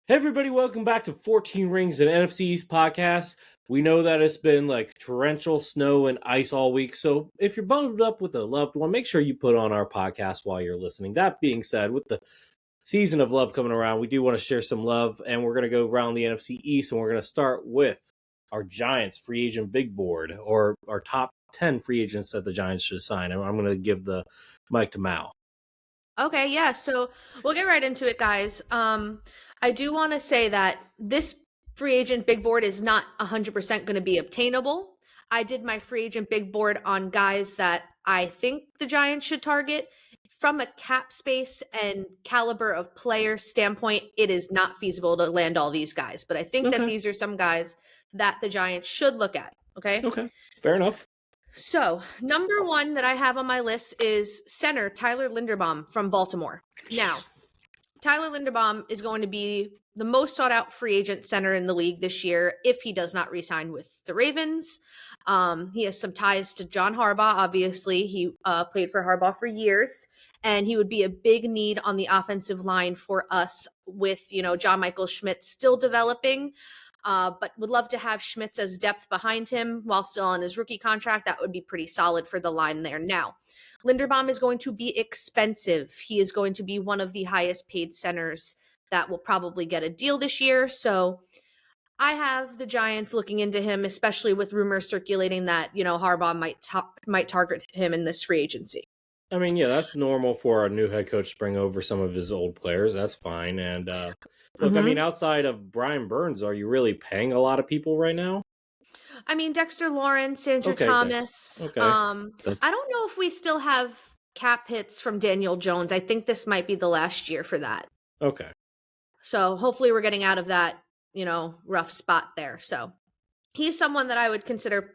Hey everybody, welcome back to 14 Rings and NFC East podcast. We know that it's been like torrential snow and ice all week, so if you're bundled up with a loved one, make sure you put on our podcast while you're listening. That being said, with the season of love coming around, we do want to share some love, and we're going to go around the NFC East, and we're going to start with our Giants free agent big board, or our top 10 free agents that the Giants should sign. And I'm going to give the mic to Mal. Okay, yeah, so we'll get right into it, guys. I do want to say that this free agent big board is not 100% going to be obtainable. I did my free agent big board on guys that I think the Giants should target. From a cap space and caliber of player standpoint, it is not feasible to land all these guys, but I think that these are some guys that the Giants should look at, okay? Okay, fair enough. So, number one that I have on my list is center Tyler Linderbaum from Baltimore. Now, Tyler Linderbaum is going to be the most sought out free agent center in the league this year if he does not re-sign with the Ravens. He has some ties to John Harbaugh, obviously. He played for Harbaugh for years, and he would be a big need on the offensive line for us with, John Michael Schmitz still developing. But would love to have Schmitz as depth behind him while still on his rookie contract. That would be pretty solid for the line there. Now, Linderbaum is going to be expensive. He is going to be one of the highest paid centers that will probably get a deal this year. So I have the Giants looking into him, especially with rumors circulating that, Harbaugh might target him in this free agency. I mean, yeah, that's normal for a new head coach to bring over some of his old players. That's fine. And look, I mean, outside of Brian Burns, are you really paying a lot of people right now? I mean, Dexter Lawrence, Andrew Thomas. Okay. I don't know if we still have cap hits from Daniel Jones. I think this might be the last year for that. Okay. So hopefully we're getting out of that, rough spot there. So he's someone that I would consider,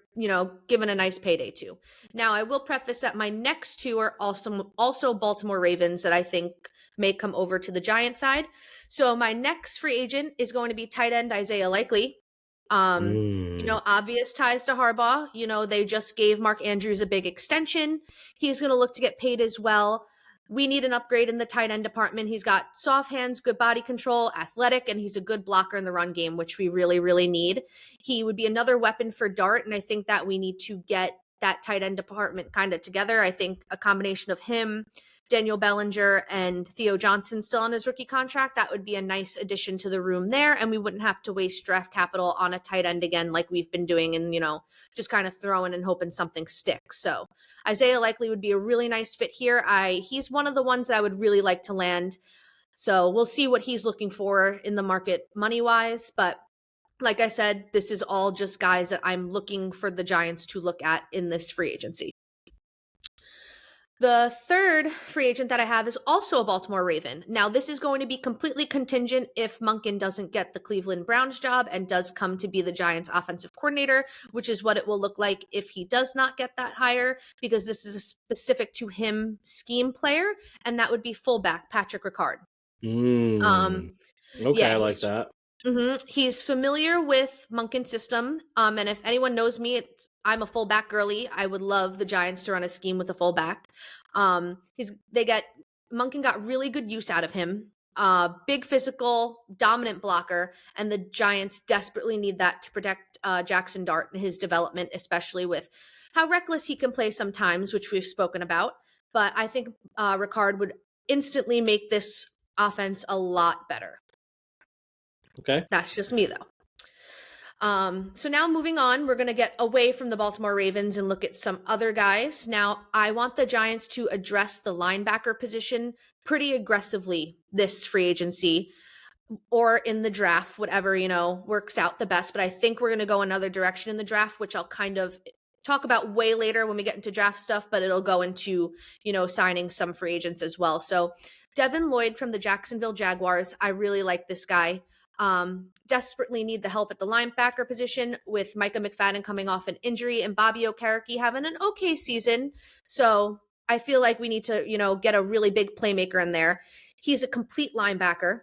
given a nice payday to. Now, I will preface that my next two are also Baltimore Ravens that I think may come over to the Giant side. So my next free agent is going to be tight end Isaiah Likely. Obvious ties to Harbaugh. They just gave Mark Andrews a big extension. He's going to look to get paid as well. We need an upgrade in the tight end department. He's got soft hands, good body control, athletic, and he's a good blocker in the run game, which we really, really need. He would be another weapon for Dart, and I think that we need to get that tight end department kind of together. I think a combination of him, Daniel Bellinger, and Theo Johnson still on his rookie contract, that would be a nice addition to the room there, and we wouldn't have to waste draft capital on a tight end again like we've been doing and, just kind of throwing and hoping something sticks. So Isaiah Likely would be a really nice fit here. He's one of the ones that I would really like to land. So we'll see what he's looking for in the market money-wise, but like I said, this is all just guys that I'm looking for the Giants to look at in this free agency. The third free agent that I have is also a Baltimore Raven. Now, this is going to be completely contingent if Monken doesn't get the Cleveland Browns job and does come to be the Giants offensive coordinator, which is what it will look like if he does not get that hire, because this is a specific to him scheme player, and that would be fullback Patrick Ricard. Okay, I like that. He's familiar with Monken's system, and if anyone knows me, I'm a fullback girly. I would love the Giants to run a scheme with a fullback. Monken got really good use out of him. Big physical, dominant blocker, and the Giants desperately need that to protect Jackson Dart and his development, especially with how reckless he can play sometimes, which we've spoken about. But I think Ricard would instantly make this offense a lot better. Okay. That's just me, though. So now moving on, we're going to get away from the Baltimore Ravens and look at some other guys. Now, I want the Giants to address the linebacker position pretty aggressively this free agency or in the draft, whatever, works out the best. But I think we're going to go another direction in the draft, which I'll kind of talk about way later when we get into draft stuff, but it'll go into, signing some free agents as well. So Devin Lloyd from the Jacksonville Jaguars, I really like this guy. Desperately need the help at the linebacker position with Micah McFadden coming off an injury and Bobby Okereke having an okay season. So I feel like we need to, get a really big playmaker in there. He's a complete linebacker,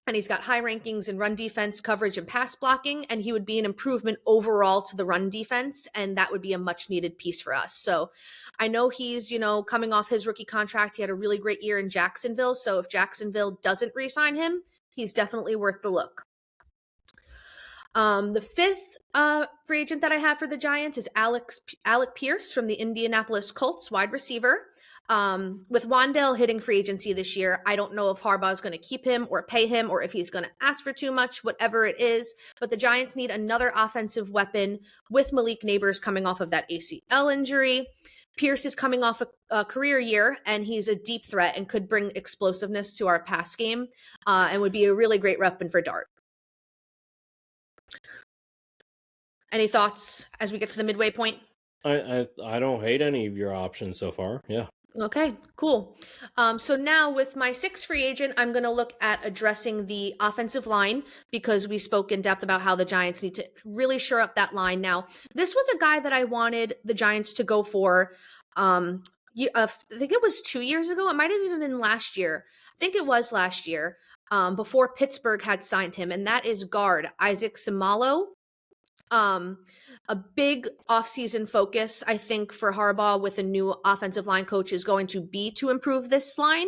and he's got high rankings in run defense, coverage, and pass blocking, and he would be an improvement overall to the run defense, and that would be a much needed piece for us. So I know he's, coming off his rookie contract. He had a really great year in Jacksonville. So if Jacksonville doesn't re-sign him, He's definitely worth the look. The fifth free agent that I have for the Giants is Alec Pierce from the Indianapolis Colts, wide receiver. With Wan'Dale hitting free agency this year, I don't know if Harbaugh is going to keep him or pay him or if he's going to ask for too much, whatever it is. But the Giants need another offensive weapon with Malik Neighbors coming off of that ACL injury. Pierce is coming off a career year, and he's a deep threat and could bring explosiveness to our pass game and would be a really great weapon for Dart. Any thoughts as we get to the midway point? I don't hate any of your options so far. Yeah. Okay, cool. So now with my sixth free agent, I'm going to look at addressing the offensive line because we spoke in depth about how the Giants need to really shore up that line. Now, this was a guy that I wanted the Giants to go for. I think it was 2 years ago. It might have even been last year. I think it was last year before Pittsburgh had signed him, and that is guard Isaac Seumalo. A big offseason focus, I think, for Harbaugh with a new offensive line coach is going to be to improve this line.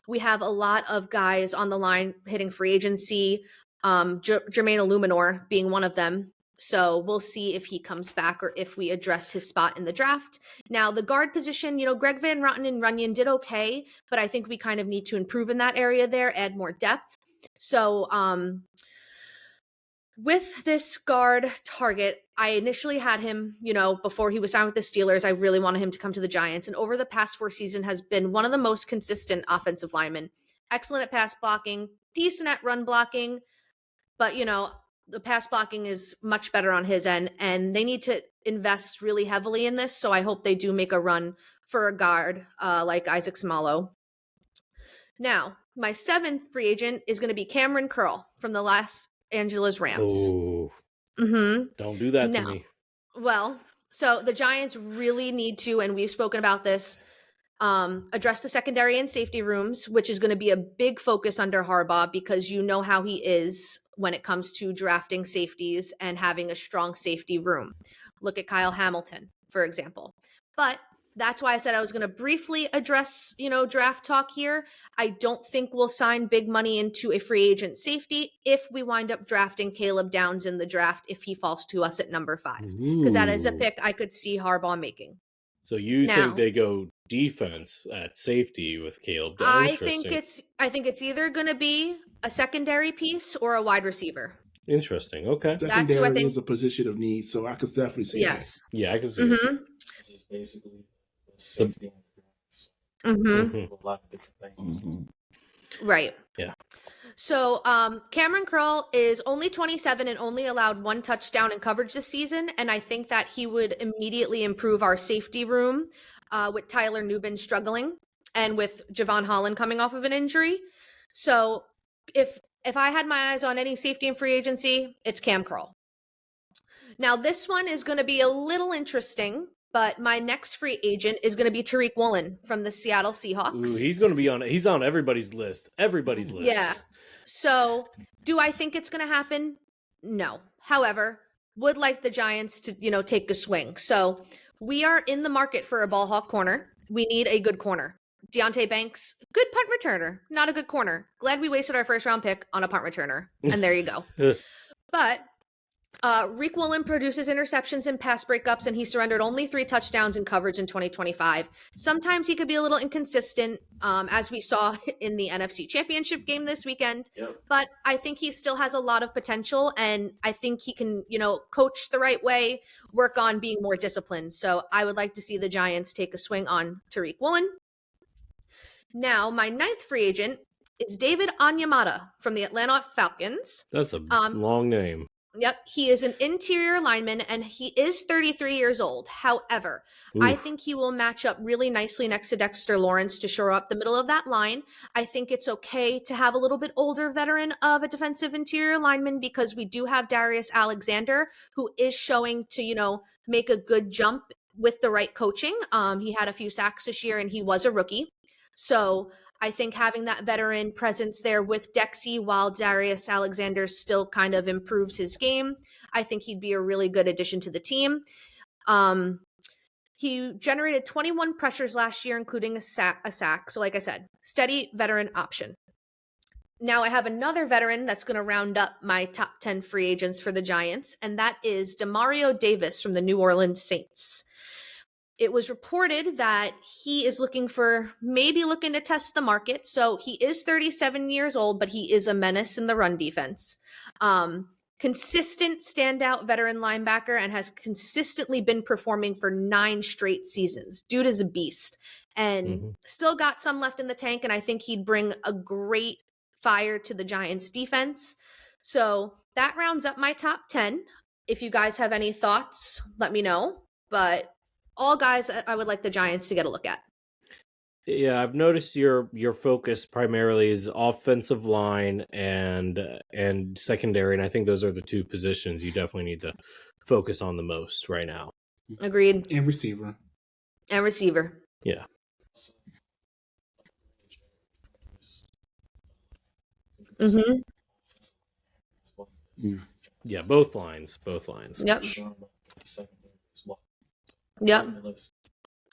We have a lot of guys on the line hitting free agency, Jermaine Illuminor being one of them. So we'll see if he comes back or if we address his spot in the draft. Now, the guard position, Greg Van Roten and Runyon did okay, but I think we kind of need to improve in that area there, add more depth. So, with this guard target, I initially had him, before he was signed with the Steelers. I really wanted him to come to the Giants. And over the past 4 seasons has been one of the most consistent offensive linemen. Excellent at pass blocking, decent at run blocking. But, the pass blocking is much better on his end. And they need to invest really heavily in this. So I hope they do make a run for a guard like Isaac Seumalo. Now, my seventh free agent is going to be Cameron Curl from the Los Angeles Rams. Oh, don't do that to me. Well, so the Giants really need to, and we've spoken about this, address the secondary and safety rooms, which is going to be a big focus under Harbaugh because you know how he is when it comes to drafting safeties and having a strong safety room. Look at Kyle Hamilton, for example. But that's why I said I was going to briefly address, draft talk here. I don't think we'll sign big money into a free agent safety if we wind up drafting Caleb Downs in the draft if he falls to us at number 5. Because that is a pick I could see Harbaugh making. So you think they go defense at safety with Caleb Downs? I think it's either going to be a secondary piece or a wide receiver. Interesting. Okay. Secondary is a position of need, so I could definitely see that. Yeah, I can see it. This is basically safety A lot of different things. Right. Yeah. So Cameron Curl is only 27 and only allowed 1 touchdown in coverage this season. And I think that he would immediately improve our safety room with Tyler Nubin struggling and with Javon Holland coming off of an injury. So if I had my eyes on any safety and free agency, it's Cam Curl. Now, this one is going to be a little interesting, but my next free agent is going to be Tariq Woolen from the Seattle Seahawks. Ooh, he's going to be he's on everybody's list. Everybody's list. Yeah. So do I think it's going to happen? No. However, would like the Giants to, take a swing. So we are in the market for a ball hawk corner. We need a good corner. Deontay Banks, good punt returner, not a good corner. Glad we wasted our first round pick on a punt returner. And there you go. But Tariq Woolen produces interceptions and pass breakups, and he surrendered only 3 touchdowns in coverage in 2025. Sometimes he could be a little inconsistent, as we saw in the NFC Championship game this weekend. Yep. But I think he still has a lot of potential, and I think he can, coach the right way, work on being more disciplined. So I would like to see the Giants take a swing on Tariq Woolen. Now, my 9th free agent is David Onyemata from the Atlanta Falcons. That's a long name. Yep, he is an interior lineman, and he is 33 years old. However, I think he will match up really nicely next to Dexter Lawrence to shore up the middle of that line. I think it's okay to have a little bit older veteran of a defensive interior lineman because we do have Darius Alexander, who is showing to, make a good jump with the right coaching. He had a few sacks this year, and he was a rookie. So I think having that veteran presence there with Dexy while Darius Alexander still kind of improves his game, I think he'd be a really good addition to the team. He generated 21 pressures last year, including a sack. So like I said, steady veteran option. Now I have another veteran that's going to round up my top 10 free agents for the Giants, and that is Demario Davis from the New Orleans Saints. It was reported that he is looking to test the market. So he is 37 years old, but he is a menace in the run defense. Consistent standout veteran linebacker and has consistently been performing for 9 straight seasons. Dude is a beast and still got some left in the tank. And I think he'd bring a great fire to the Giants defense. So that rounds up my top 10. If you guys have any thoughts, let me know. But all guys I would like the Giants to get a look at. Yeah, I've noticed your focus primarily is offensive line and secondary, and I think those are the 2 positions you definitely need to focus on the most right now. Agreed. And receiver. Yeah. Mm-hmm. Yeah, both lines. Yep. Yep.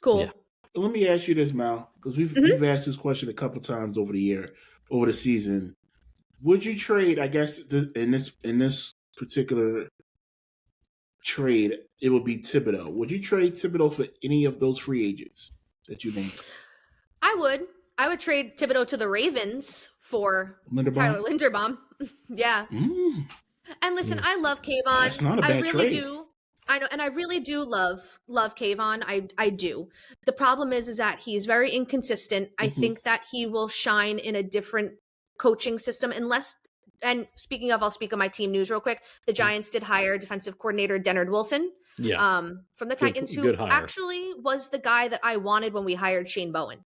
Cool. Yeah. Let me ask you this, Mal, because we've asked this question a couple times over the season. Would you trade? I guess in this particular trade, it would be Thibodeau. Would you trade Thibodeau for any of those free agents that you named? I would trade Thibodeau to the Ravens for Tyler Linderbaum. Yeah. And listen, I love Kayvon. That's not a bad trade. Do. I know, and I really do love Kayvon. I do. The problem is that he's very inconsistent. I think that he will shine in a different coaching system unless. And speaking of, I'll speak on my team news real quick. The Giants did hire defensive coordinator Dennard Wilson. From the Titans, who actually was the guy that I wanted when we hired Shane Bowen.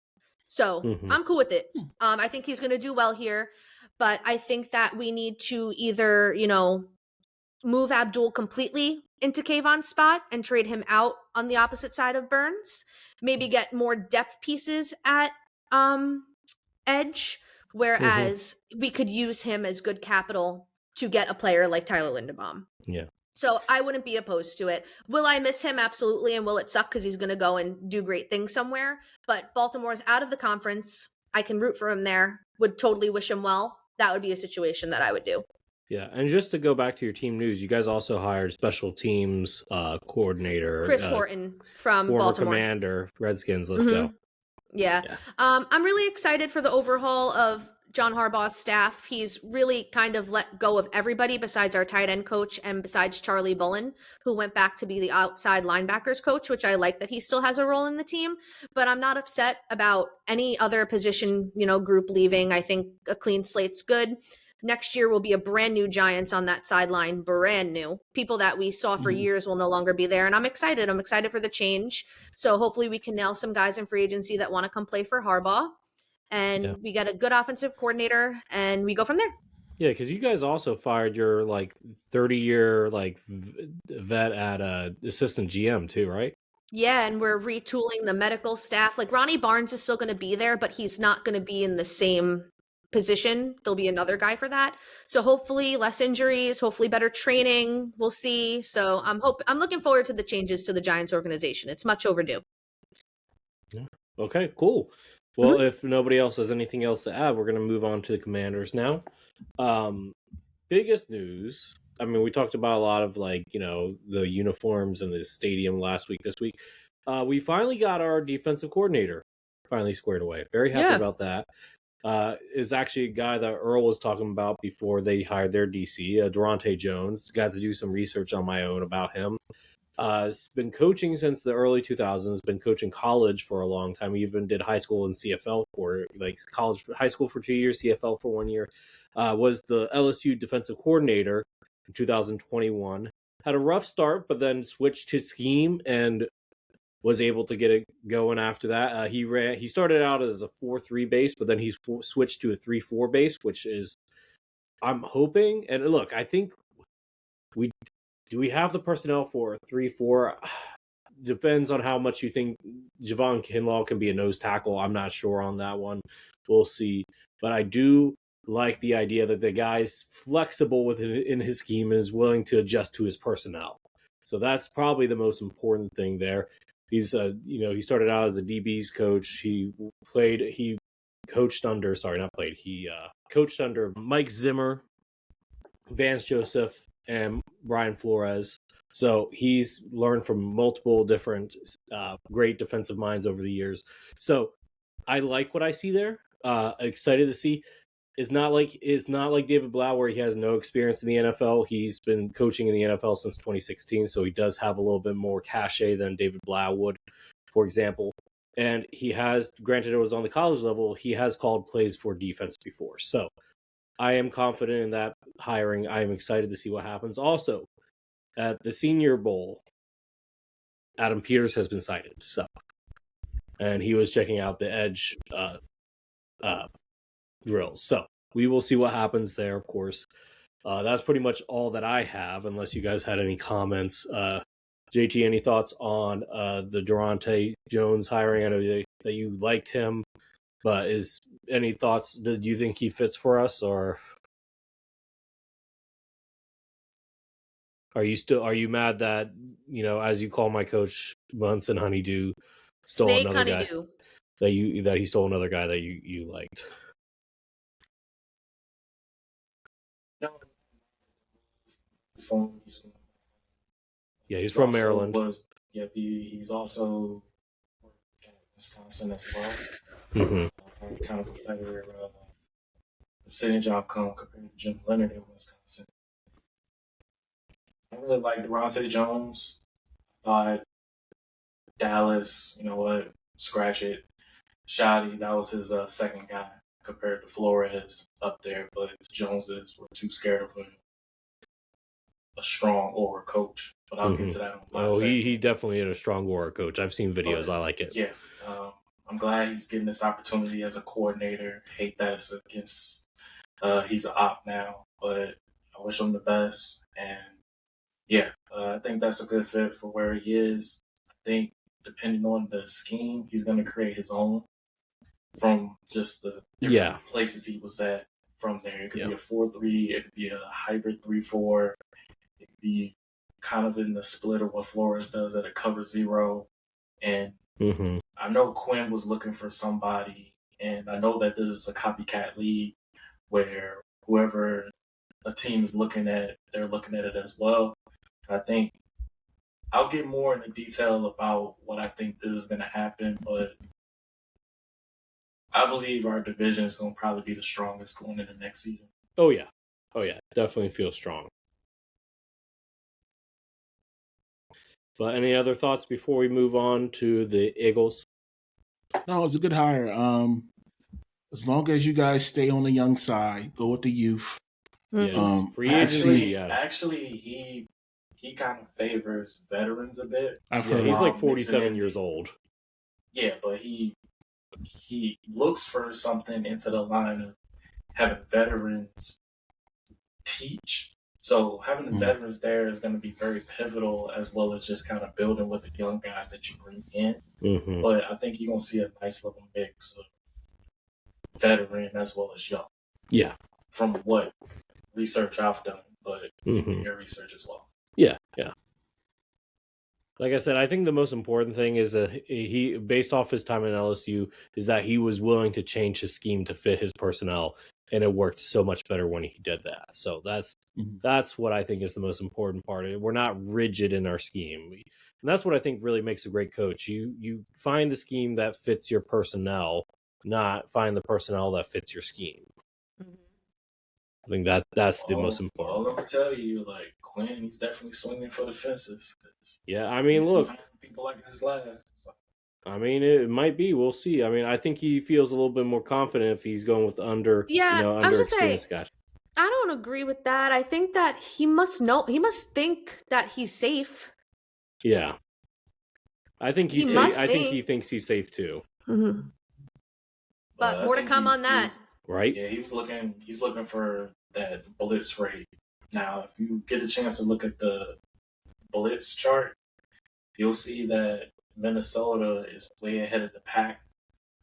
So I'm cool with it. I think he's going to do well here, but I think that we need to either, move Abdul completely into Kayvon's spot and trade him out on the opposite side of Burns. Maybe get more depth pieces at edge, whereas we could use him as good capital to get a player like Tyler Linderbaum. Yeah. So I wouldn't be opposed to it. Will I miss him? Absolutely. And will it suck because he's going to go and do great things somewhere? But Baltimore's out of the conference. I can root for him there. Would totally wish him well. That would be a situation that I would do. Yeah, and just to go back to your team news, you guys also hired special teams coordinator Chris Horton from former Baltimore. Commander, Redskins. Let's go. Yeah. I'm really excited for the overhaul of John Harbaugh's staff. He's really kind of let go of everybody besides our tight end coach and besides Charlie Bullen, who went back to be the outside linebackers coach, which I like that he still has a role in the team. But I'm not upset about any other position, group leaving. I think a clean slate's good. Next year will be a brand new Giants on that sideline, brand new. People that we saw for years will no longer be there. And I'm excited. I'm excited for the change. So hopefully we can nail some guys in free agency that want to come play for Harbaugh. And we get a good offensive coordinator and we go from there. Yeah, because you guys also fired your 30-year vet at assistant GM too, right? Yeah, and we're retooling the medical staff. Ronnie Barnes is still going to be there, but he's not going to be in the same position. There'll be another guy for that. So hopefully less injuries, hopefully better training. We'll see. So I'm looking forward to the changes to the Giants organization. It's much overdue. Yeah. Okay, cool. Well, if nobody else has anything else to add, we're going to move on to the Commanders now. Biggest news. I mean, we talked about a lot of the uniforms in the stadium this week. We finally got our defensive coordinator finally squared away. Very happy about that. Is actually a guy that Earl was talking about before they hired their DC, Durante Jones. Got to do some research on my own about him. Has been coaching since the early 2000s, been coaching college for a long time. He even did high school and CFL for high school for 2 years, CFL for 1 year. Was the LSU defensive coordinator in 2021. Had a rough start, but then switched his scheme and was able to get it going after that. He started out as a 4-3 base, but then he switched to a 3-4 base, which is, I'm hoping, and look, I think do we have the personnel for a 3-4? Depends on how much you think Javon Kinlaw can be a nose tackle. I'm not sure on that one. We'll see. But I do like the idea that the guy's flexible with it in his scheme and is willing to adjust to his personnel. So that's probably the most important thing there. He's he started out as a DB's coach. He coached under Mike Zimmer, Vance Joseph, and Brian Flores. So he's learned from multiple different great defensive minds over the years. So I like what I see there. Excited to see. It's not like David Blau, where he has no experience in the NFL. He's been coaching in the NFL since 2016, so he does have a little bit more cachet than David Blau would, for example. And he has, granted it was on the college level, he has called plays for defense before. So I am confident in that hiring. I am excited to see what happens. Also, at the Senior Bowl, Adam Peters has been cited. So, and he was checking out the edge drills. So we will see what happens there, of course. That's pretty much all that I have, unless you guys had any comments. JT, any thoughts on the Durante Jones hiring? I know that you liked him, but any thoughts? Do you think he fits for us, or are you mad that, as you call my coach, Munson Honeydew, stole Snake another Honeydew. guy that he stole another guy that you liked? Yeah, he's from Maryland. He's also at Wisconsin as well. Mm-hmm. Kind of a better sitting job compared to Jim Leonard in Wisconsin. I really like Durante Jones. Dallas, you know what? Scratch it. Shoddy, that was his second guy compared to Flores up there, but Joneses were too scared of a strong aura coach. But I'll get to that on my second. He definitely had a strong aura coach. I've seen videos. I like it. Yeah. I'm glad he's getting this opportunity as a coordinator. Hate that it's against he's an op now, but I wish him the best. And yeah, I think that's a good fit for where he is. I think depending on the scheme, he's going to create his own from just the different places he was at from there. It could be a 4-3, it could be a hybrid 3-4, it could be kind of in the split of what Flores does at a cover 0. And I know Quinn was looking for somebody, and I know that this is a copycat league where whoever a team is looking at, they're looking at it as well. I think I'll get more into detail about what I think this is going to happen, but I believe our division is going to probably be the strongest going into next season. Oh, yeah. Definitely feel strong. But any other thoughts before we move on to the Eagles? No, it's a good hire. As long as you guys stay on the young side, go with the youth. Yes. Free agency. Actually, he kind of favors veterans a bit. I've heard he's like 47 years old. Yeah, but he looks for something into the line of having veterans teach. So having the veterans there is going to be very pivotal, as well as just kind of building with the young guys that you bring in. But I think you're going to see a nice little mix of veteran as well as young. Yeah. From what research I've done, but your research as well. Yeah. Like I said, I think the most important thing is that he, based off his time in LSU, is that he was willing to change his scheme to fit his personnel, and it worked so much better when he did that. So that's what I think is the most important part. We're not rigid in our scheme, and that's what I think really makes a great coach. You find the scheme that fits your personnel, not find the personnel that fits your scheme. I think that's the most important. Well, let me tell you, like Quinn, he's definitely swinging for the fences. Yeah, I mean, look, people like his last. I mean, it might be. We'll see. I mean, I think he feels a little bit more confident if he's going with under experienced guys. I don't agree with that. I think that he must think that he's safe. Yeah, I think he's safe. I think he thinks he's safe too. But more to come on that. Right? Yeah, he's looking for that blitz rate. Now, if you get a chance to look at the blitz chart, you'll see that Minnesota is way ahead of the pack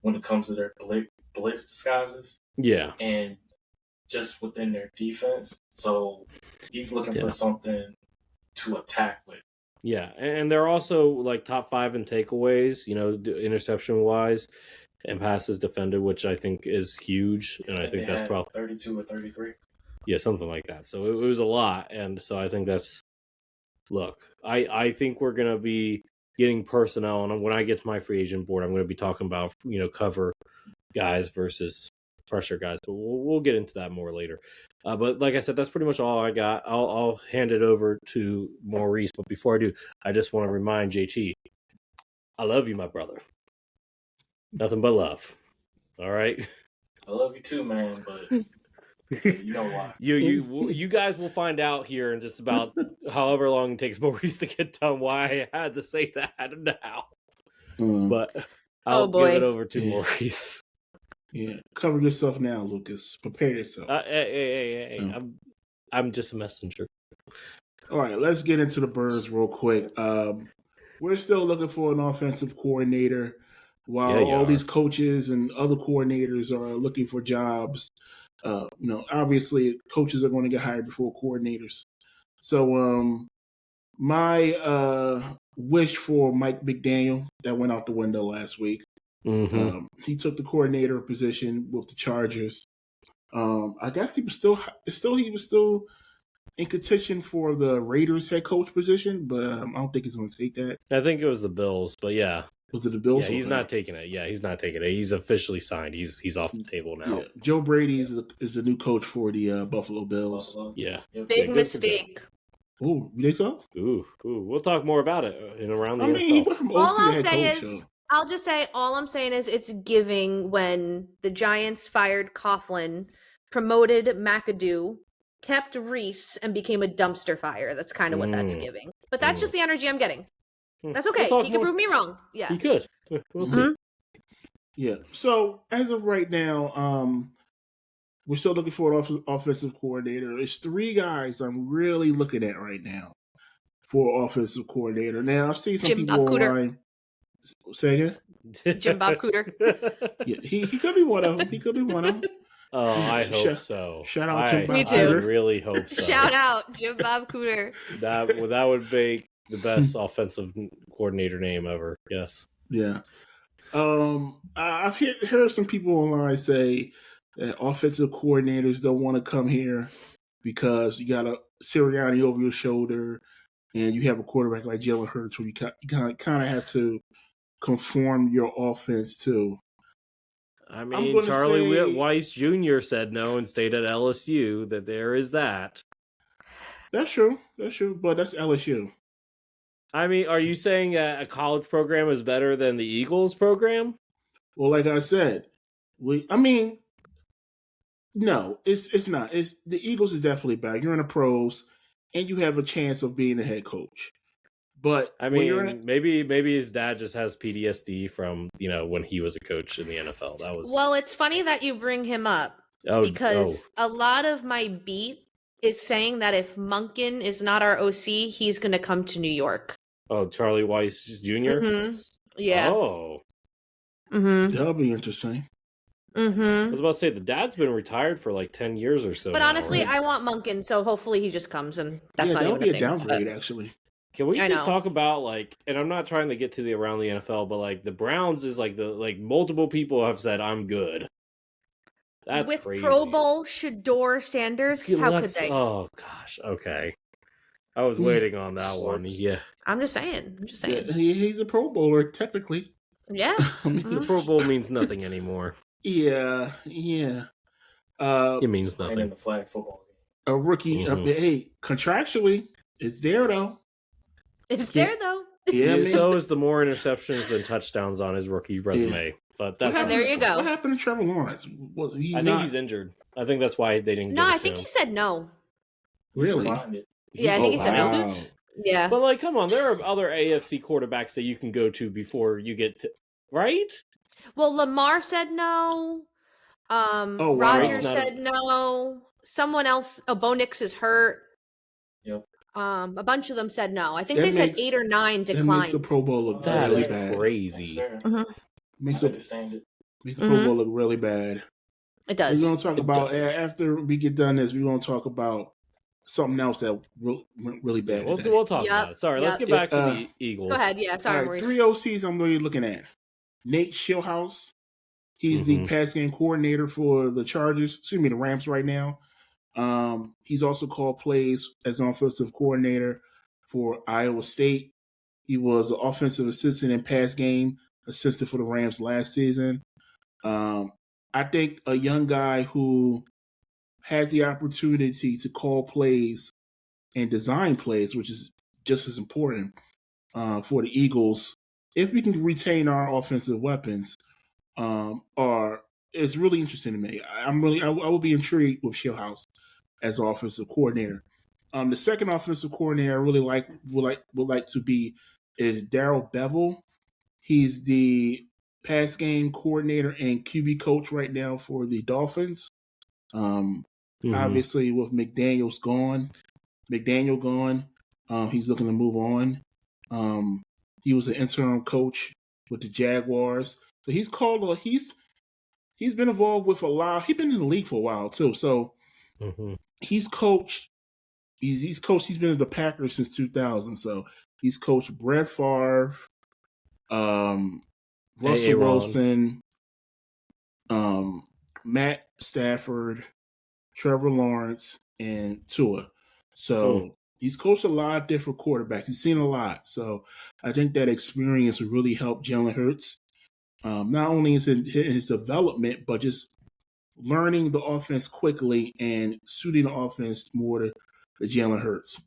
when it comes to their blitz disguises. Yeah. And just within their defense. So he's looking for something to attack with. Yeah, and they're also like top 5 in takeaways, interception wise. and passes defended, which I think is huge. And I think that's probably 32 or 33. Yeah, something like that. So it was a lot. And so I think that's, look, I think we're going to be getting personnel. And when I get to my free agent board, I'm going to be talking about, cover guys versus pressure guys. So we'll get into that more later. But like I said, that's pretty much all I got. I'll hand it over to Maurice. But before I do, I just want to remind JT, I love you, my brother. Nothing but love. All right? I love you too, man, but you know why. You guys will find out here in just about however long it takes Maurice to get done why I had to say that now. But I'll give it over to Maurice. Yeah, cover yourself now, Lucas. Prepare yourself. Hey. I'm just a messenger. All right, let's get into the Birds real quick. We're still looking for an offensive coordinator while all these coaches and other coordinators are looking for jobs. Obviously coaches are going to get hired before coordinators. So my wish for Mike McDaniel that went out the window last week. Mm-hmm. He took the coordinator position with the Chargers. I guess he was still in contention for the Raiders head coach position, but I don't think he's going to take that. I think it was the Bills, but yeah. Was it the Bills? Yeah, he's not taking it. Yeah, he's not taking it. He's officially signed. He's off the table now. Yeah. Joe Brady is the new coach for the Buffalo Bills. Yeah. Big mistake. Oh, you think so? Ooh. We'll talk more about it in around the NFL. He went from OC to head coach. I'll just say, all I'm saying is it's giving when the Giants fired Coughlin, promoted McAdoo, kept Reese, and became a dumpster fire. That's kind of what that's giving. But that's just the energy I'm getting. That's okay. He could prove me wrong. Yeah. He could. We'll see. Yeah. So, as of right now, we're still looking for an offensive coordinator. There's 3 guys I'm really looking at right now for offensive coordinator. Now, I've seen some people online. Say again? Jim Bob Cooter. Yeah, he could be one of them. Oh, I hope so. Shout out Jim Bob Me too. Cooter. I really hope so. Shout out Jim Bob Cooter. That would make the best offensive coordinator name ever. Yes. Yeah. I've heard some people online say that offensive coordinators don't want to come here because you got a Sirianni over your shoulder and you have a quarterback like Jalen Hurts where you kind of have to conform your offense to. I mean, Charlie Weiss Jr. said no and stayed at LSU. That there is that. That's true, but that's LSU. I mean, are you saying a college program is better than the Eagles program? Well, like I said, no, it's not. The Eagles is definitely better. You're in the pros, and you have a chance of being a head coach. But I mean, maybe his dad just has PTSD from when he was a coach in the NFL. That was well. It's funny that you bring him up because a lot of my beat is saying that if Monken is not our OC, he's going to come to New York. Oh, Charlie Weiss Jr. Mm-hmm. Yeah. Oh. Mm-hmm. That'll be interesting. Mm-hmm. I was about to say the dad's been retired for like 10 years or so. But now, honestly, right? I want Monken, so hopefully he just comes, and that's not even a downgrade, actually. Can we just talk about and I'm not trying to get to the around the NFL, but the Browns is multiple people have said I'm good. That's with crazy. Pro Bowl Shador Sanders. How could they? Oh gosh, okay. I was waiting on that one. Yeah, I'm just saying. Yeah, he's a Pro Bowler technically. Yeah, the Pro Bowl means nothing anymore. Yeah. It means nothing. In the flag football game. A rookie. Hey, contractually, it's there though. It's there though. Yeah, so is the more interceptions than touchdowns on his rookie resume. Yeah. But that's there you go. What happened to Trevor Lawrence? I think he's injured. I think that's why they didn't. No, I think he said no. Really? Yeah, I think he said no. Yeah, but come on, there are other AFC quarterbacks that you can go to before you get to right. Well, Lamar said no. Rodgers said no. Someone else. Bo Nix is hurt. Yep. A bunch of them said no. I think they said 8 or 9 declined. That makes the Pro Bowl look really bad. Crazy. Makes the Pro Bowl look really bad. It does. We're going to talk about after we get done this. We're going to talk about something else that went really bad. We'll talk about it. Sorry, let's get back to the Eagles. Go ahead. Yeah, sorry, Maurice. 3 OCs I'm really looking at. Nate Schillhouse, He's the pass game coordinator for the Rams right now. He's also called plays as an offensive coordinator for Iowa State. He was an offensive assistant and pass game assistant for the Rams last season. I think a young guy who has the opportunity to call plays and design plays, which is just as important for the Eagles, if we can retain our offensive weapons, it's really interesting to me. I will be intrigued with Showhouse as offensive coordinator. The second offensive coordinator I really would like to be is Darrell Bevell. He's the pass game coordinator and QB coach right now for the Dolphins. Obviously, with McDaniel gone, he's looking to move on. He was an interim coach with the Jaguars, so he's been involved with a lot. He's been in the league for a while too, so he's coached. He's coached. He's been in the Packers since 2000, so he's coached Brett Favre, Russell Wilson, Matt Stafford, Trevor Lawrence, and Tua. So he's coached a lot of different quarterbacks. He's seen a lot. So I think that experience will really help Jalen Hurts, not only in his development, but just learning the offense quickly and suiting the offense more to Jalen Hurts.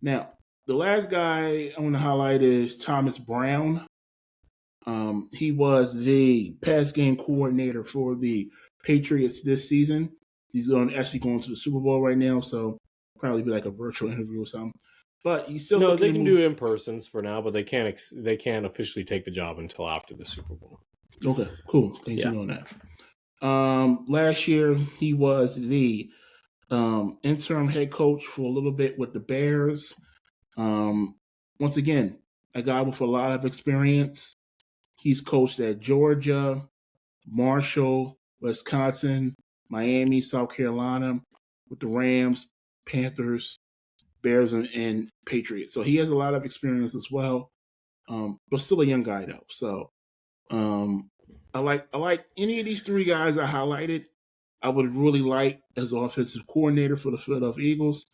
Now, the last guy I want to highlight is Thomas Brown. He was the pass game coordinator for the Patriots this season. He's actually going to the Super Bowl right now, so probably be like a virtual interview or something. But he's still they can do in-persons for now, but they can't officially take the job until after the Super Bowl. Okay, cool. Thanks for knowing that. Last year he was the interim head coach for a little bit with the Bears. Once again, a guy with a lot of experience. He's coached at Georgia, Marshall, Wisconsin, Miami, South Carolina, with the Rams, Panthers, Bears, and Patriots. So he has a lot of experience as well, but still a young guy though. So I like any of these three guys I highlighted. I would really like as offensive coordinator for the Philadelphia Eagles.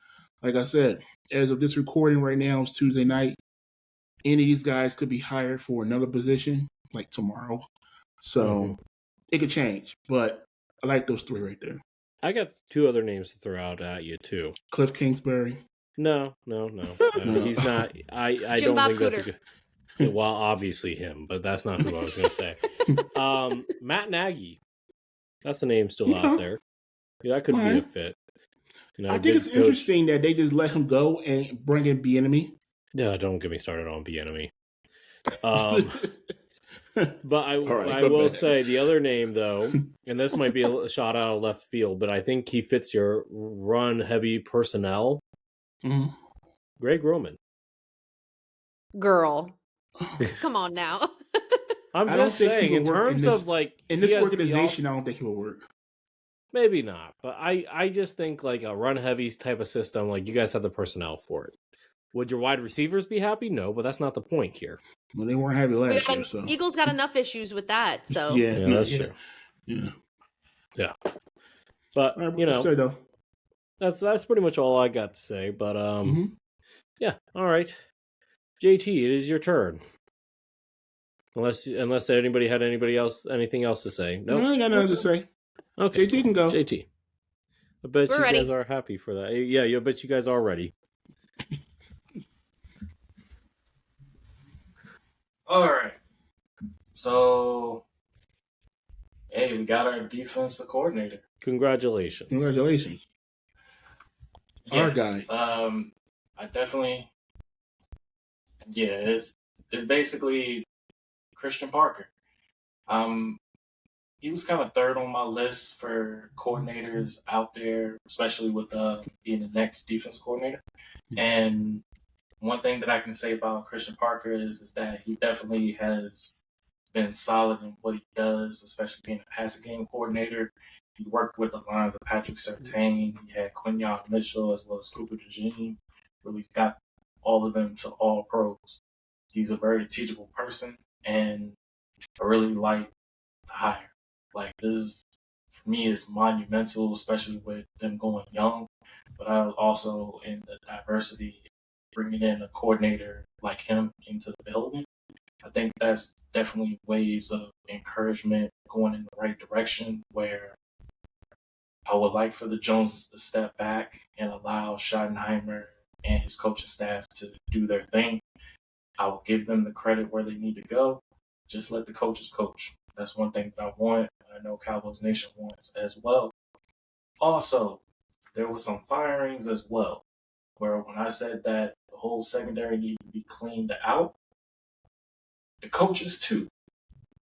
Like I said, as of this recording right now, it's Tuesday night. Any of these guys could be hired for another position, like tomorrow. So it could change, but I like those three right there. I got two other names to throw out at you, too. Cliff Kingsbury. No. He's not. I don't think that's a good. Yeah, well, obviously him, but that's not who I was going to say. Matt Nagy. That's the name still out there. Yeah, that could be a fit. I think it's interesting that they just let him go and bring in Bieniemy. Yeah, don't get me started on Bieniemy. But I will say the other name, though, and this might be a shot out of left field, but I think he fits your run-heavy personnel. Greg Roman. Girl. Come on now. I'm just saying, in terms of in this organization, I don't think he will work. Maybe not, but I just think like a run-heavy type of system, like you guys have the personnel for it. Would your wide receivers be happy? No, but that's not the point here. Well, they weren't happy last year, so Eagles got enough issues with that. So yeah, that's true. Yeah. But say though, that's pretty much all I got to say. But yeah, all right, JT, it is your turn. Unless anybody had anything else to say. No, I ain't got nothing to say. Okay, JT can go. JT, I bet We're you ready. guys are happy for that. Yeah, I bet you guys are ready. All right. So, hey, we got our defensive coordinator. Congratulations. Yeah, Our guy. I definitely. Yeah, it's basically Christian Parker. He was kind of third on my list for coordinators out there, especially with being the next defense coordinator. And one thing that I can say about Christian Parker is that he definitely has been solid in what he does, especially being a passing game coordinator. He worked with the lines of Patrick Surtain. He had Quinyon Mitchell as well as Cooper DeJean. Really got all of them to all pros. He's a very teachable person, and I really like the hire. Like, this is, for me, is monumental, especially with them going young. But I also, in the diversity, bringing in a coordinator like him into the building, I think that's definitely waves of encouragement going in the right direction, where I would like for the Joneses to step back and allow Schottenheimer and his coaching staff to do their thing. I will give them the credit where they need to go. Just let the coaches coach. That's one thing that I want. I know Cowboys Nation wants as well. Also, there was some firings as well, where when I said that the whole secondary needed to be cleaned out, the coaches too.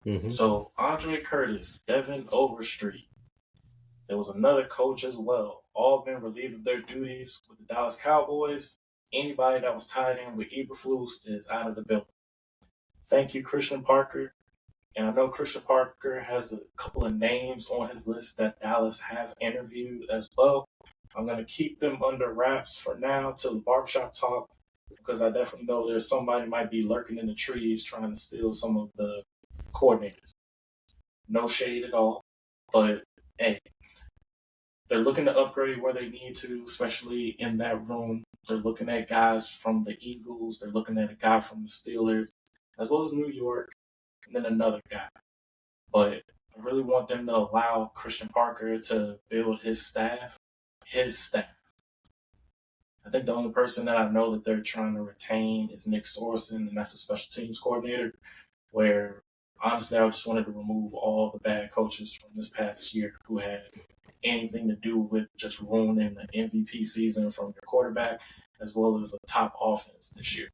Mm-hmm. So Andre Curtis, Devin Overstreet, there was another coach as well. All been relieved of their duties with the Dallas Cowboys. Anybody that was tied in with Eberflus is out of the building. Thank you, Christian Parker. And I know Christian Parker has a couple of names on his list that Dallas have interviewed as well. I'm going to keep them under wraps for now till the barbershop talk, because I definitely know there's somebody might be lurking in the trees trying to steal some of the coordinators. No shade at all, but hey, they're looking to upgrade where they need to, especially in that room. They're looking at guys from the Eagles. They're looking at a guy from the Steelers, as well as New York, and then another guy. But I really want them to allow Christian Parker to build his staff. I think the only person that I know that they're trying to retain is Nick Sorensen, and that's a special teams coordinator, where honestly I just wanted to remove all the bad coaches from this past year who had anything to do with just ruining the MVP season from your quarterback, as well as a top offense this year.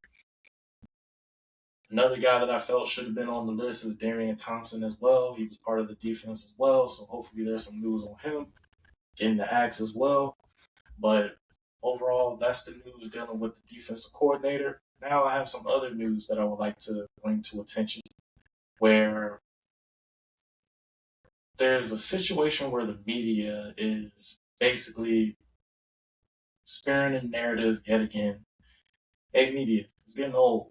Another guy that I felt should have been on the list is Darian Thompson as well. He was part of the defense as well, so hopefully there's some news on him getting the axe as well. But overall, that's the news dealing with the defensive coordinator. Now I have some other news that I would like to bring to attention, where there's a situation where the media is basically sparing a narrative yet again. Hey, media, it's getting old.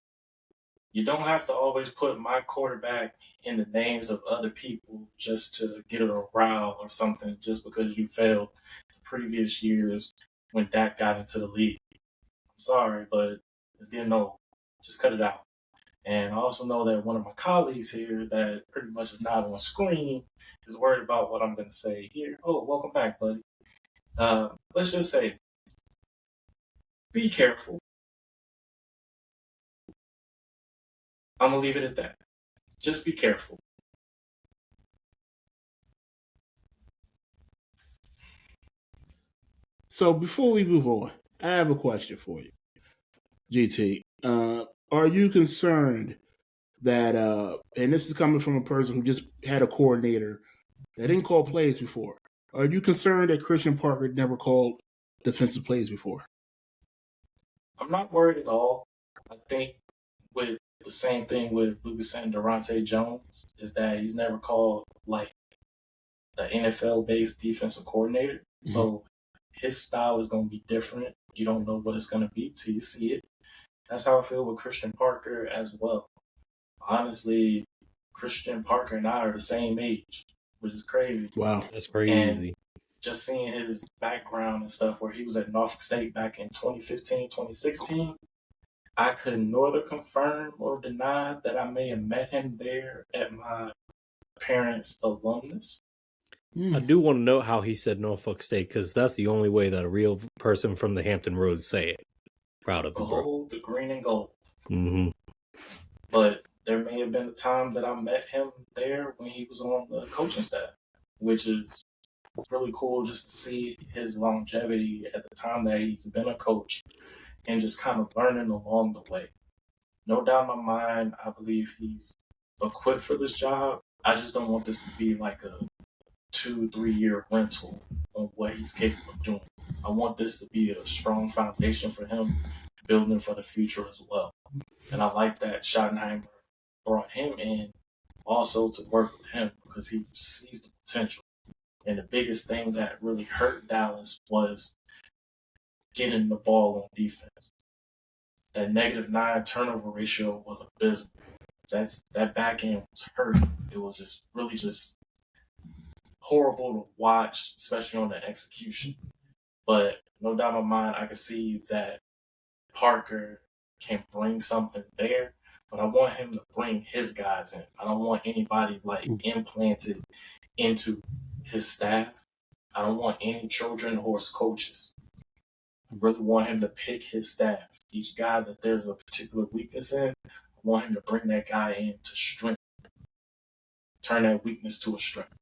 You don't have to always put my quarterback in the names of other people just to get a row or something, just because you failed the previous years when Dak got into the league. I'm sorry, but it's getting old. Just cut it out. And I also know that one of my colleagues here that pretty much is not on screen is worried about what I'm going to say here. Oh, welcome back, buddy. Let's just say, be careful. I'm going to leave it at that. Just be careful. So before we move on, I have a question for you, GT. Are you concerned that, and this is coming from a person who just had a coordinator that didn't call plays before, are you concerned that Christian Parker never called defensive plays before? I'm not worried at all. I think with the same thing with Lucas and Durante Jones is that he's never called like the NFL-based defensive coordinator. Mm-hmm. So his style is going to be different. You don't know what it's going to be till you see it. That's how I feel with Christian Parker as well. Honestly, Christian Parker and I are the same age, which is crazy. Wow, that's crazy. And just seeing his background and stuff, where he was at Norfolk State back in 2015, 2016, I could neither confirm or deny that I may have met him there at my parents' alumnus. I do want to know how he said Norfolk State, because that's the only way that a real person from the Hampton Roads say it. Proud of him, bro. Gold, the green and gold. Mm-hmm. But there may have been a time that I met him there when he was on the coaching staff, which is really cool just to see his longevity at the time that he's been a coach and just kind of learning along the way. No doubt in my mind, I believe he's equipped for this job. I just don't want this to be like a 2-3 year rental on what he's capable of doing. I want this to be a strong foundation for him, building for the future as well. And I like that Schottenheimer brought him in also to work with him, because he sees the potential. And the biggest thing that really hurt Dallas was getting the ball on defense. That -9 turnover ratio was abysmal. That back end was hurt. It was just really just horrible to watch, especially on the execution. But no doubt in my mind, I can see that Parker can bring something there, but I want him to bring his guys in. I don't want anybody like implanted into his staff. I don't want any Trojan horse coaches. I really want him to pick his staff. Each guy that there's a particular weakness in, I want him to bring that guy in to strength, turn that weakness to a strength.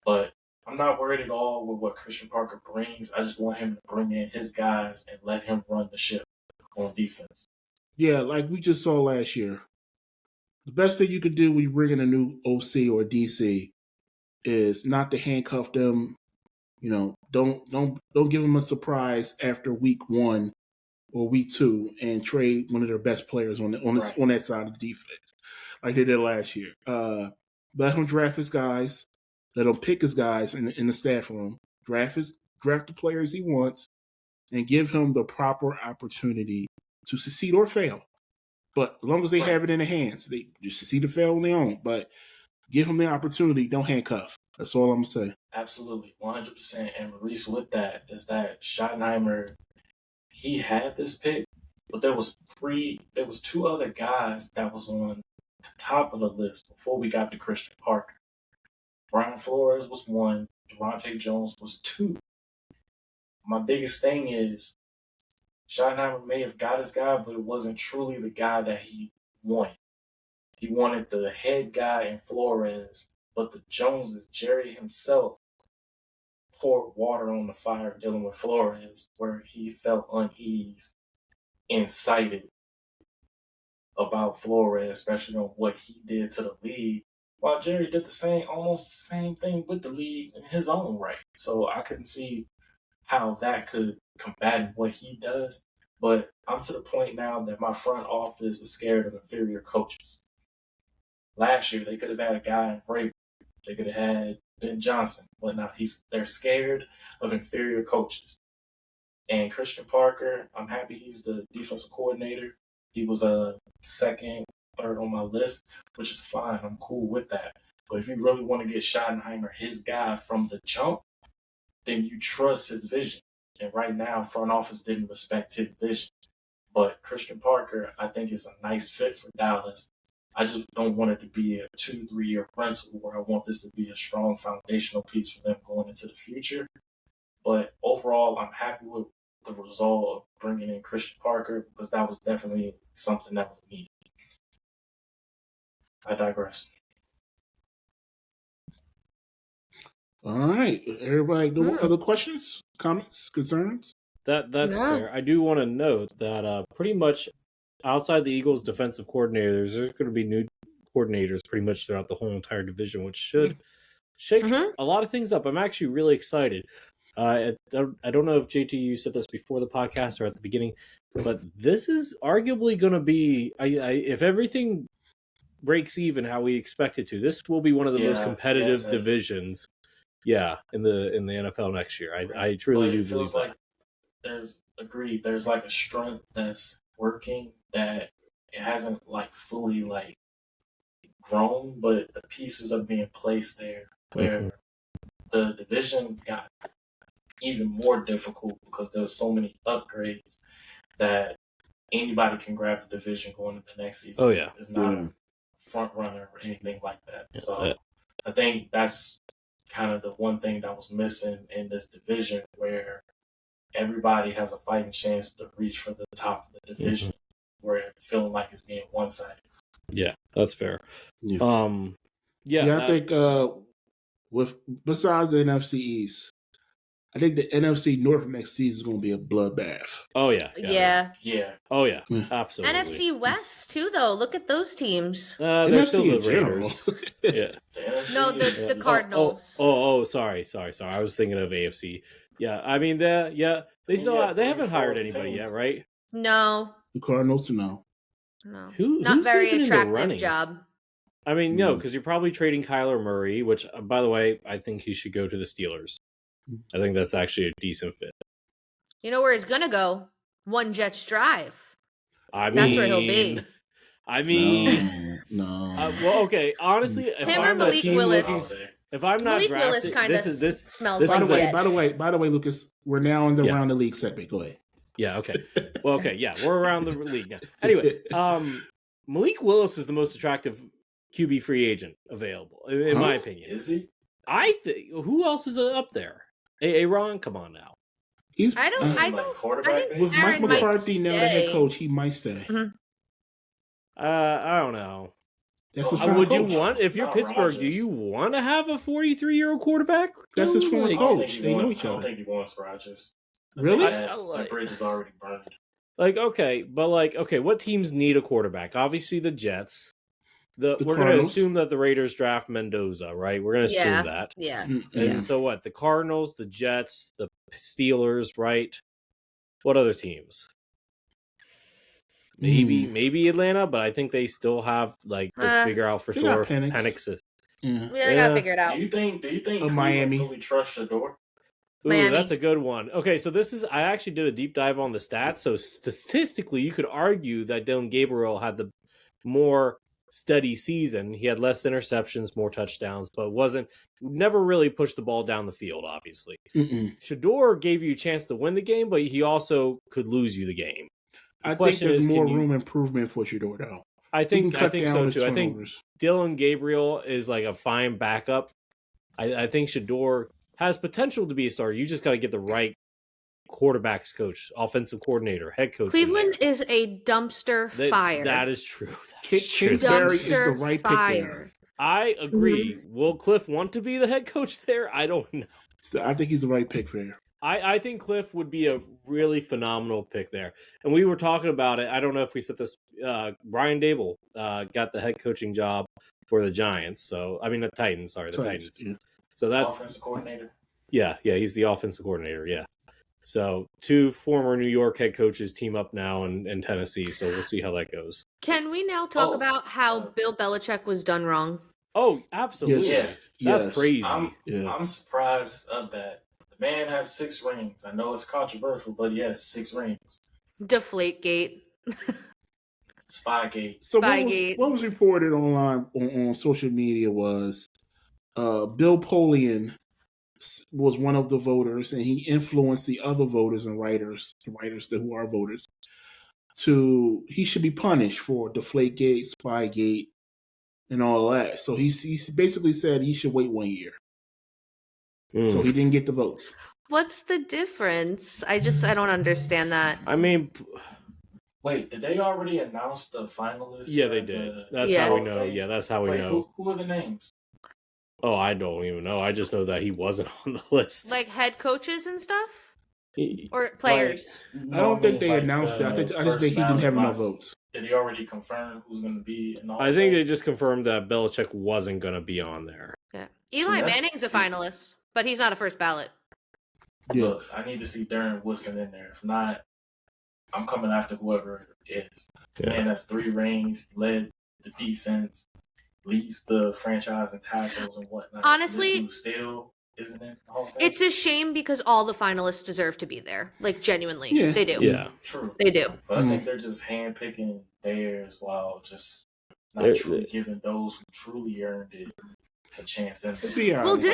But I'm not worried at all with what Christian Parker brings. I just want him to bring in his guys and let him run the ship on defense. Yeah, like we just saw last year. The best thing you could do when you bring in a new OC or DC is not to handcuff them. You know, don't give them a surprise after week 1 or week 2 and trade one of their best players on that side of the defense, like they did last year. Let him draft his guys. Let him pick his guys in the staff room. Draft the players he wants, and give him the proper opportunity to succeed or fail. But as long as they have it in their hands, they just succeed or fail on their own. But give him the opportunity. Don't handcuff. That's all I'm going to say. Absolutely, 100%. And Maurice, with that, is that Schottenheimer, he had this pick, but there was 2 other guys that was on the top of the list before we got to Christian Parker. Brian Flores was 1. Devontae Jones was 2. My biggest thing is Schottenheimer may have got his guy, but it wasn't truly the guy that he wanted. He wanted the head guy in Flores, but the Joneses, Jerry himself, poured water on the fire dealing with Flores, where he felt unease, incited about Flores, especially on what he did to the league, while Jerry did almost the same thing with the league in his own right. So I couldn't see how that could combat what he does. But I'm to the point now that my front office is scared of inferior coaches. Last year, they could have had a guy in Vrabel. They could have had Ben Johnson. But now they're scared of inferior coaches. And Christian Parker, I'm happy he's the defensive coordinator. He was a second, third on my list, which is fine. I'm cool with that. But if you really want to get Schottenheimer, his guy from the jump, then you trust his vision. And right now, front office didn't respect his vision. But Christian Parker, I think, is a nice fit for Dallas. I just don't want it to be a 2-3 year rental where I want this to be a strong foundational piece for them going into the future. But overall, I'm happy with the result of bringing in Christian Parker because that was definitely something that was needed. I digress. All right. Everybody, no other questions, comments, concerns? That's fair. I do want to note that pretty much outside the Eagles' defensive coordinators, there's going to be new coordinators pretty much throughout the whole entire division, which should shake a lot of things up. I'm actually really excited. I don't know if JT, you said this before the podcast or at the beginning, but this is arguably going to be, if everything breaks even how we expect it to, this will be one of the most competitive divisions. Yeah, in the NFL next year. I truly do believe that. There's like a strength that's working that it hasn't like fully like grown, but the pieces are being placed there where the division got even more difficult because there's so many upgrades that anybody can grab the division going into the next season. Oh yeah. It's not a front runner or anything like that. So I think that's kind of the one thing that was missing in this division where everybody has a fighting chance to reach for the top of the division where it's feeling like it's being one-sided. Yeah, that's fair. Yeah. I think besides the NFC East, I think the NFC North next season is going to be a bloodbath. Oh, yeah. Oh, yeah. Absolutely. NFC West, too, though. Look at those teams. They're still the Raiders. No, the Cardinals. Sorry. I was thinking of AFC. Yeah, I mean, they haven't hired anybody yet, right? No. The Cardinals, no. Not very attractive job. I mean, no, because you're probably trading Kyler Murray, which, by the way, I think he should go to the Steelers. I think that's actually a decent fit. You know where he's going to go? One Jets Drive. That's where he'll be. I mean... No. Well, okay, honestly... Him or Malik Willis. If I'm not Malik drafted, Willis kind of this smells this like is the a- edge. By the way, Lucas, we're now in the Yeah. round the league segment. Go ahead. Yeah. Okay. Well. Okay. Yeah. We're around the league now. Anyway, Malik Willis is the most attractive QB free agent available, in my opinion. Is he? I think. Who else is up there? Aaron, come on now. He's. I Like don't. quarterback I think base? With Aaron Mike might McCarthy now the head stay. coach, he might stay. Mhm. I don't know. That's his Oh, former Would coach. you want, if you're Not Pittsburgh, do Rodgers. you want to have a 43-year-old quarterback? That's his former I Like, don't coach. think he They know wants- each I don't other. think he wants Rodgers. I Really? think I like- that bridge is already burned. Like, okay, but like, okay, what teams need a quarterback? Obviously, the Jets. The We're going to Cardinals. assume that the Raiders draft Mendoza, right? We're going to Yeah. assume that. Yeah. Mm, And yeah. so what? The Cardinals, the Jets, the Steelers, right? What other teams? Maybe Atlanta, but I think they still have like to figure out for They sure. got Penix. Penix is. Yeah. Yeah, they gotta Yeah. figure it out. Do you think Cleveland Miami. fully trusts Shador? Ooh, Miami. that's a good one. Okay, so this is I actually did a deep dive on the stats. So statistically, you could argue that Dylan Gabriel had the more steady season. He had less interceptions, more touchdowns, but never really pushed the ball down the field, obviously. Mm-mm. Shador gave you a chance to win the game, but he also could lose you the game. I think question there's is, more can you- room improvement for Shador though. I He can think cut down so his too. I think turnovers. Dylan Gabriel is like a fine backup. I think Shador has potential to be a starter. You just got to get the right quarterbacks coach, offensive coordinator, head coach. in Cleveland there. is a dumpster That- fire. That is true. That King- is true. Kingsbury is the Dumpster right pick fire. there. I agree. Will Cliff want to be the head coach there? I don't know. So I think he's the right pick there. I think Cliff would be a really phenomenal pick there. And we were talking about it. I don't know if we said this. Brian Dable got the head coaching job for the Giants. So, I mean, the Titans. Sorry, the Titans. Yeah. So that's, Offensive coordinator. yeah, he's the offensive coordinator. Yeah. So two former New York head coaches team up now in Tennessee. So we'll see how that goes. Can we now talk Oh, about how Bill Belichick was done wrong? Oh, absolutely. Yes. That's Yes. crazy. Yeah. I'm surprised of that. The man has 6 rings. I know it's controversial, but he has 6 rings. Deflategate. Spygate. So Spygate. what was reported online on social media was Bill Polian was one of the voters, and he influenced the other voters and writers, who are voters, he should be punished for Deflategate, Spygate, and all that. So he basically said he should wait 1 year. Mm. So he didn't get the votes. What's the difference? I don't understand that. I mean, Wait, did they already announce the finalists? yeah, for they did. the That's Yeah. how we Hall of know. Fame? Yeah, that's how we Wait, know. who are the names? Oh, I don't even know. I just know that he wasn't on the list. Like head coaches and stuff? He- Or players? I don't think they announced it. I just think he didn't have enough votes. Did he already confirm who's going to be in all? I think they just confirmed that Belichick wasn't going to be on there. Yeah. Eli that's- Manning's a see- finalist, but he's not a first ballot. Yeah. Look, I need to see Darren Woodson in there. If not, I'm coming after whoever it is. This Yeah. man has 3 rings, led the defense, leads the franchise in tackles and whatnot. Honestly- this dude still isn't in the Hall of Fame. It's a shame because all the finalists deserve to be there. Like, genuinely. Yeah. They do. Yeah. True, They do. but I Mm. think they're just handpicking theirs while just not They're- truly giving those who truly earned it a chance. And To be Well, honest,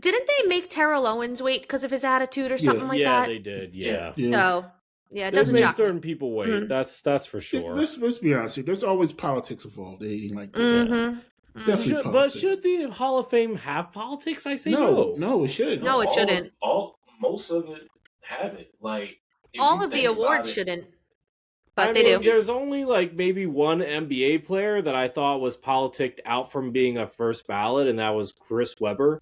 didn't they make Terrell Owens wait because of his attitude or something like yeah, that? they did. Yeah. yeah. So, yeah, it They doesn't made shock me. certain people wait. Mhm. That's for sure. Let's be honest here. There's always politics involved. They ain't like this. Mm-hmm. Definitely But politics. should the Hall of Fame have politics? I say No, it should. No, it shouldn't. Most of it have it. Like if All you of the think about awards it- shouldn't, I but they mean, do. There's only like maybe one NBA player that I thought was politicked out from being a first ballot, and that was Chris Webber.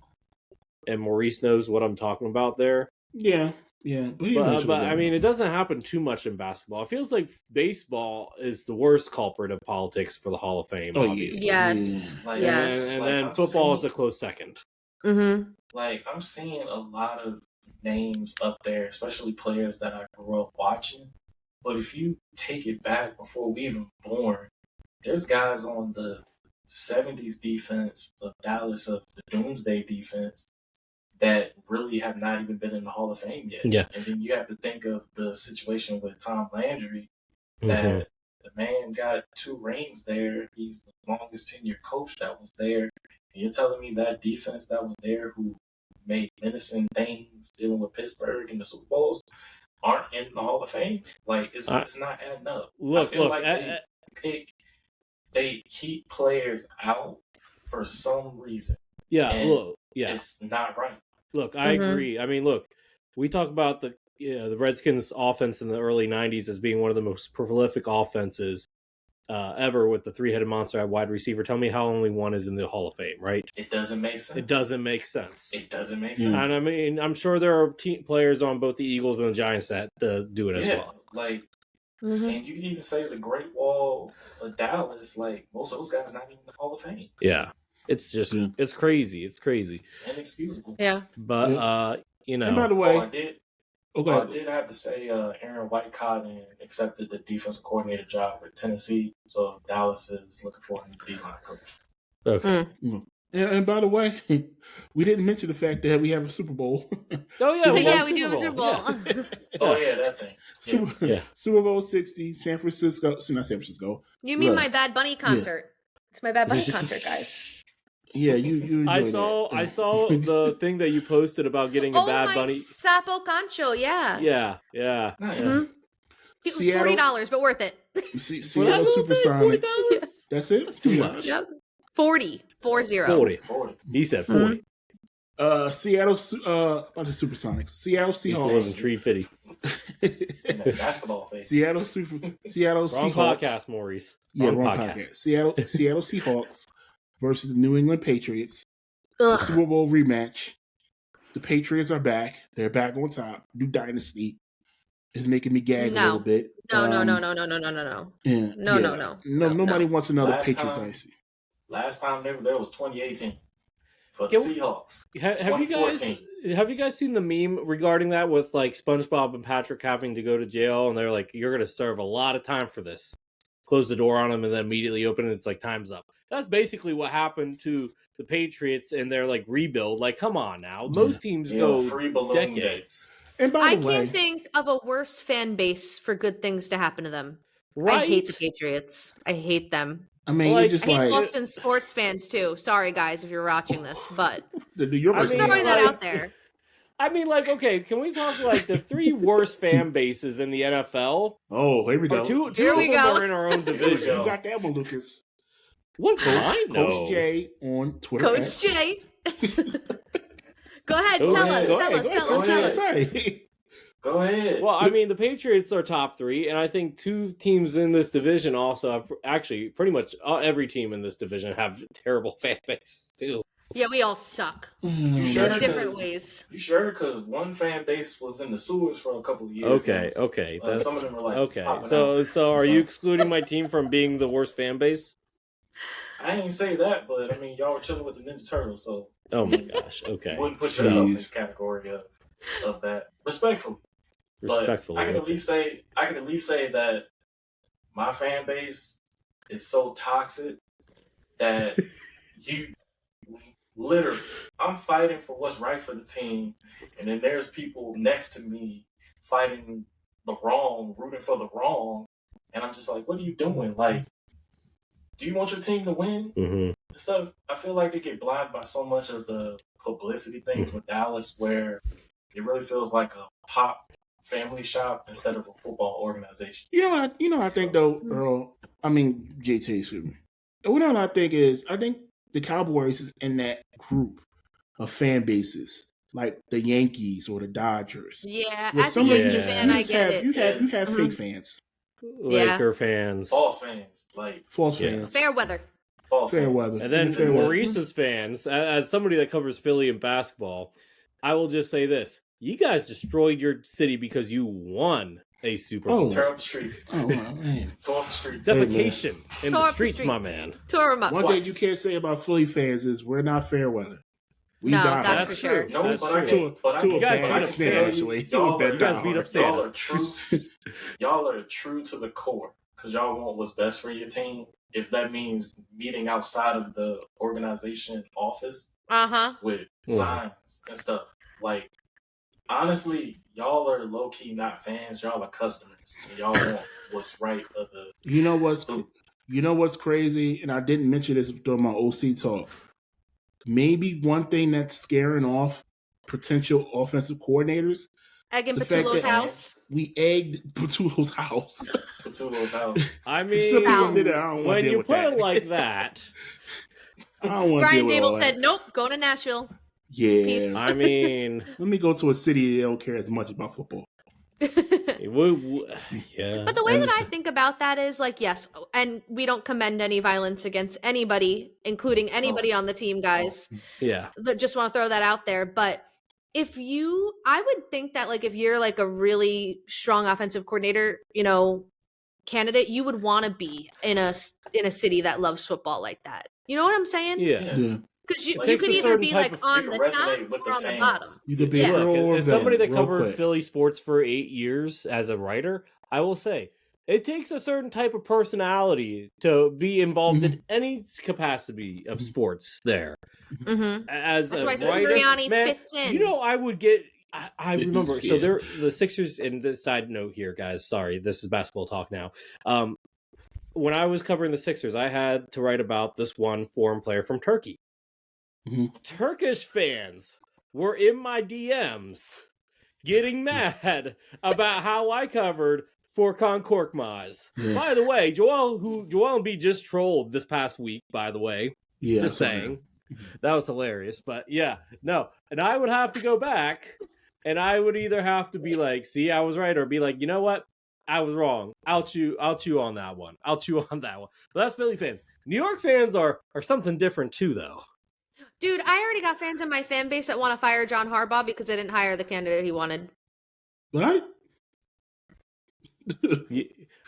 And Maurice knows what I'm talking about there. Yeah. But, he eventually But got I mean, it. it doesn't happen too much in basketball. It feels like baseball is the worst culprit of politics for the Hall of Fame. Oh, yeah. obviously. Yes. Like, Yes. And like, then I'm football is seeing- a close second. Mm-hmm. Like I'm seeing a lot of names up there, especially players that I grew up watching. But if you take it back before we even born, there's guys on the 70s defense of Dallas, of the Doomsday defense, that really have not even been in the Hall of Fame yet. Yeah. And then you have to think of the situation with Tom Landry, Mhm. that the man got 2 rings there. He's the longest tenured coach that was there. You're telling me that defense that was there who made menacing things dealing with Pittsburgh in the Super Bowls aren't in the Hall of Fame? Like, it's not adding up. I feel like they keep players out for some reason. Yeah, it's not right. Look, I agree. I mean, look, we talk about the Redskins offense in the early 90s as being one of the most prolific offenses ever with the three-headed monster at wide receiver. Tell me how only one is in the Hall of Fame, right? It doesn't make sense. It doesn't make sense. And I mean, I'm sure there are players on both the Eagles and the Giants that do it as well. Like, and you can even say the Great Wall of Dallas, like, most of those guys not even in the Hall of Fame. Yeah. It's just, it's crazy. It's crazy. It's inexcusable. Yeah. But, you know. And by the way, I did have to say Aaron Whitecotton accepted the defensive coordinator job with Tennessee, so Dallas is looking for him to be line coach. Okay. And by the way, we didn't mention the fact that we have a Super Bowl. Oh, yeah. We do have a Super Bowl. Oh, yeah, that thing. Super Bowl 60, San Francisco. Not San Francisco. You mean my Bad Bunny concert. It's my Bad Bunny concert, guys. Yeah, you I saw the thing that you posted about getting a Bad Bunny. Sapo Concho, yeah. Yeah. Nice. Mm-hmm. It was $40, but worth it. Seattle Supersonics. That's it? That's too much. Yep. 40. 40. He said 40. Seattle about the Supersonics. Seattle Seahawks. Tree Fitty. Basketball face. Seattle Wrong Seahawks. podcast, Maurice. Wrong podcast. Seattle Seahawks versus the New England Patriots. The Super Bowl rematch. The Patriots are back. They're back on top. New dynasty is making me gag a little bit. No. Yeah, No. Nobody wants another Patriot dynasty. Last time there was 2018 for the Seahawks. Have you guys seen the meme regarding that with like SpongeBob and Patrick having to go to jail and they're like, you're going to serve a lot of time for this. Close the door on them and then immediately open it. It's like, time's up. That's basically what happened to the Patriots and their like rebuild. Like, come on now. Most teams go free balloon decades. And by the way, can't think of a worse fan base for good things to happen to them. Right? I hate the Patriots. I hate them. I mean, Like, just I hate like Boston sports fans too. Sorry, guys, if you're watching this, but the New York. I'm just throwing that out there. I mean, like, okay, can we talk like the three worst fan bases in the NFL? Oh, here we go. Two Here of we them go. are in our own division. You got that one, Lucas. What Coach J on Twitter. Coach J. Go ahead, tell us. Go ahead. Well, I mean, the Patriots are top three, and I think two teams in this division also have actually pretty much every team in this division have terrible fan bases too. Yeah, we all suck. You sure? In different ways. You sure? Because one fan base was in the sewers for a couple of years. Okay. Some of them were like, okay. So are you excluding my team from being the worst fan base? I didn't say that, but I mean, y'all were chilling with the Ninja Turtles, so. Oh my gosh. Okay. You wouldn't put yourself in the category of that. Respectfully. But I can at least say that my fan base is so toxic that literally, I'm fighting for what's right for the team, and then there's people next to me fighting the wrong, rooting for the wrong, and I'm just like, what are you doing? Like, do you want your team to win? Mm-hmm. And stuff. I feel like they get blinded by so much of the publicity things with Dallas, where it really feels like a pop family shop instead of a football organization. I think though, Earl. I mean, JT, excuse me. What I think is, I think the Cowboys is in that group of fan bases, like the Yankees or the Dodgers. Yeah, as a Yankee fan, I get it. You have fake fans, Laker fans, false fans, like false fans, fair weather, fair weather, and then Maurice's fans. As somebody that covers Philly and basketball, I will just say this: you guys destroyed your city because you won a Super Bowl. Tear up the streets. Oh, man. Tear up the streets. Defecation in the streets, my man. Tore them up. One thing you can't say about Philly fans is we're not fair weather. We no, that's for sure. No, that's but true. You guys beat up Santa. You guys beat up Santa. Y'all are true to the core because y'all want what's best for your team. If that means meeting outside of the organization office with signs and stuff, like, honestly, y'all are low key not fans. Y'all are customers. And y'all want what's right of the. You know what's crazy, and I didn't mention this during my OC talk. maybe one thing that's scaring off potential offensive coordinators. Egg in The fact Patullo's that- house. We egged Patullo's house. Patullo's house. I If some people mean, did it, I don't want when to deal you with put that. it like that, I don't want to Brian deal with all Dable that. said, "Nope, going to Nashville." Yeah. Peace. I mean, Let me go to a city that don't care as much about football. yeah. But the way that I think about that is like, yes, and we don't commend any violence against anybody, including anybody on the team, guys. Yeah. Just want to throw that out there. But I would think that like if you're like a really strong offensive coordinator, candidate, you would want to be in a city that loves football like that. You know what I'm saying? Yeah. Yeah. Because you takes could a either certain be type like of- on You the can top resonate with or the on the fans. bottom. You could be Yeah. a hero or Look, as somebody that villain, real covered quick. Philly sports for 8 years as a writer, I will say it takes a certain type of personality to be involved in any capacity of sports there. Mm-hmm. As That's a why writer, Sirianni man, fits in. I would get. I remember. So Yeah. the Sixers. And the side note here, guys. Sorry, this is basketball talk now. When I was covering the Sixers, I had to write about this one foreign player from Turkey. Mhm. Turkish fans were in my DMs getting mad about how I covered Furkan Korkmaz. Yeah. By the way, Joel Embiid just trolled this past week, by the way. Yeah, Just I saw saying. That was hilarious. But yeah, no. And I would have to go back and I would either have to be like, see, I was right, or be like, you know what? I was wrong. I'll chew on that one. I'll chew on that one. But that's Philly fans. New York fans are something different too, though. Dude, I already got fans in my fan base that want to fire John Harbaugh because they didn't hire the candidate he wanted. What?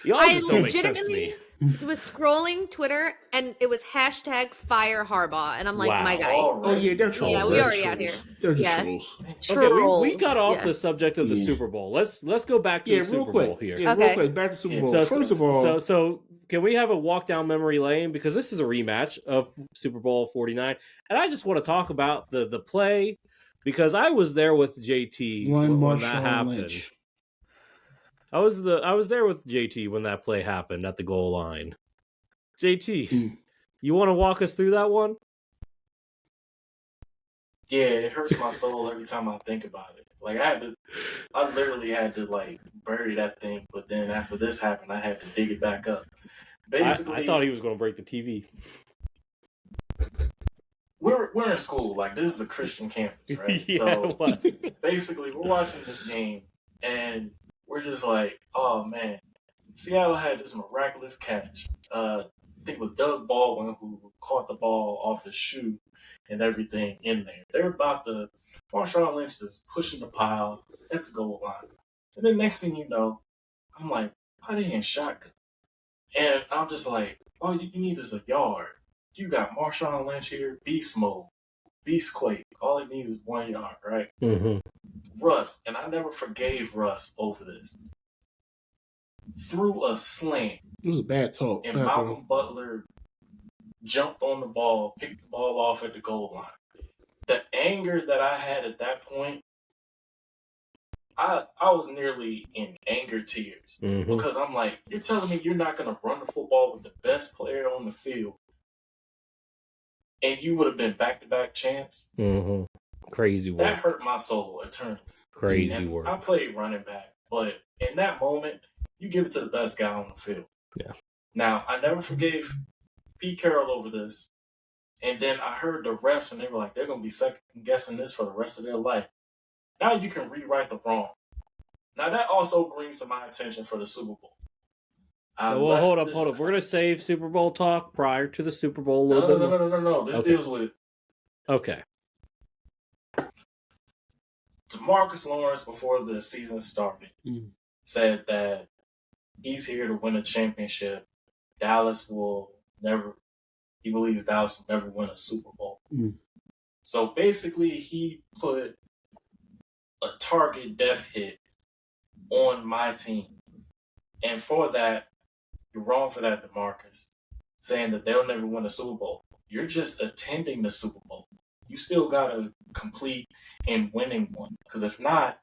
Y'all I just don't make sense to legitimately me. was scrolling Twitter and it was hashtag fire Harbaugh. And I'm like, Wow. my guy. Oh yeah, they're trolls. Yeah, we They're already just out here. trolls. They're just Yeah. trolls. Okay, we got off Yeah. the subject of the Yeah. Super Bowl. Let's go back to Yeah, the Super real quick. Bowl here. Yeah, Okay. real quick. Back to Super Yeah. Bowl. First of all, So can we have a walk down memory lane, because this is a rematch of Super Bowl 49, and I just want to talk about the play, because I was there with JT one when that Marshawn happened. Lynch. I was there with JT when that play happened at the goal line. JT, Mm. you want to walk us through that one? Yeah, it hurts my soul every time I think about it. Like I literally had to like bury that thing, but then after this happened, I had to dig it back up. Basically, I thought he was going to break the TV. we're in school. Like this is a Christian campus, right? Yeah, So it was. basically, we're watching this game, and we're just like, oh man, Seattle had this miraculous catch. I think it was Doug Baldwin who caught the ball off his shoe and everything in there. They're about to, Marshawn Lynch is pushing the pile at the goal line. And then next thing you know, I'm like, why they in shotgun? And I'm just like, all you need is a yard. You got Marshawn Lynch here, beast mode, beast quake. All it needs is 1 yard, right? Mm-hmm. Russ, and I never forgave Russ over this, threw a slant, It was a bad talk. and Bad Malcolm Butler jumped on the ball, picked the ball off at the goal line. The anger that I had at that point, I was nearly in anger tears. Mm-hmm. Because I'm like, you're telling me you're not going to run the football with the best player on the field, and you would have been back-to-back champs? Mm-hmm. Crazy work. That hurt my soul eternally. Crazy And work. I played running back, but in that moment, you give it to the best guy on the field. Yeah. Now, I never forgave Pete Carroll over this, and then I heard the refs, and they were like, they're going to be second guessing this for the rest of their life. Now you can rewrite the wrong. Now that also brings to my attention for the Super Bowl. Well, hold up. We're going to save Super Bowl talk prior to the Super Bowl a little bit more. No. This Okay. deals with Okay. DeMarcus Lawrence before the season started. Mm. Said that he's here to win a championship. He believes Dallas will never win a Super Bowl. Mm. So basically, he put a target death hit on my team. And for that, you're wrong for that, DeMarcus, saying that they'll never win a Super Bowl. You're just attending the Super Bowl. You still got to complete in winning one. Because if not,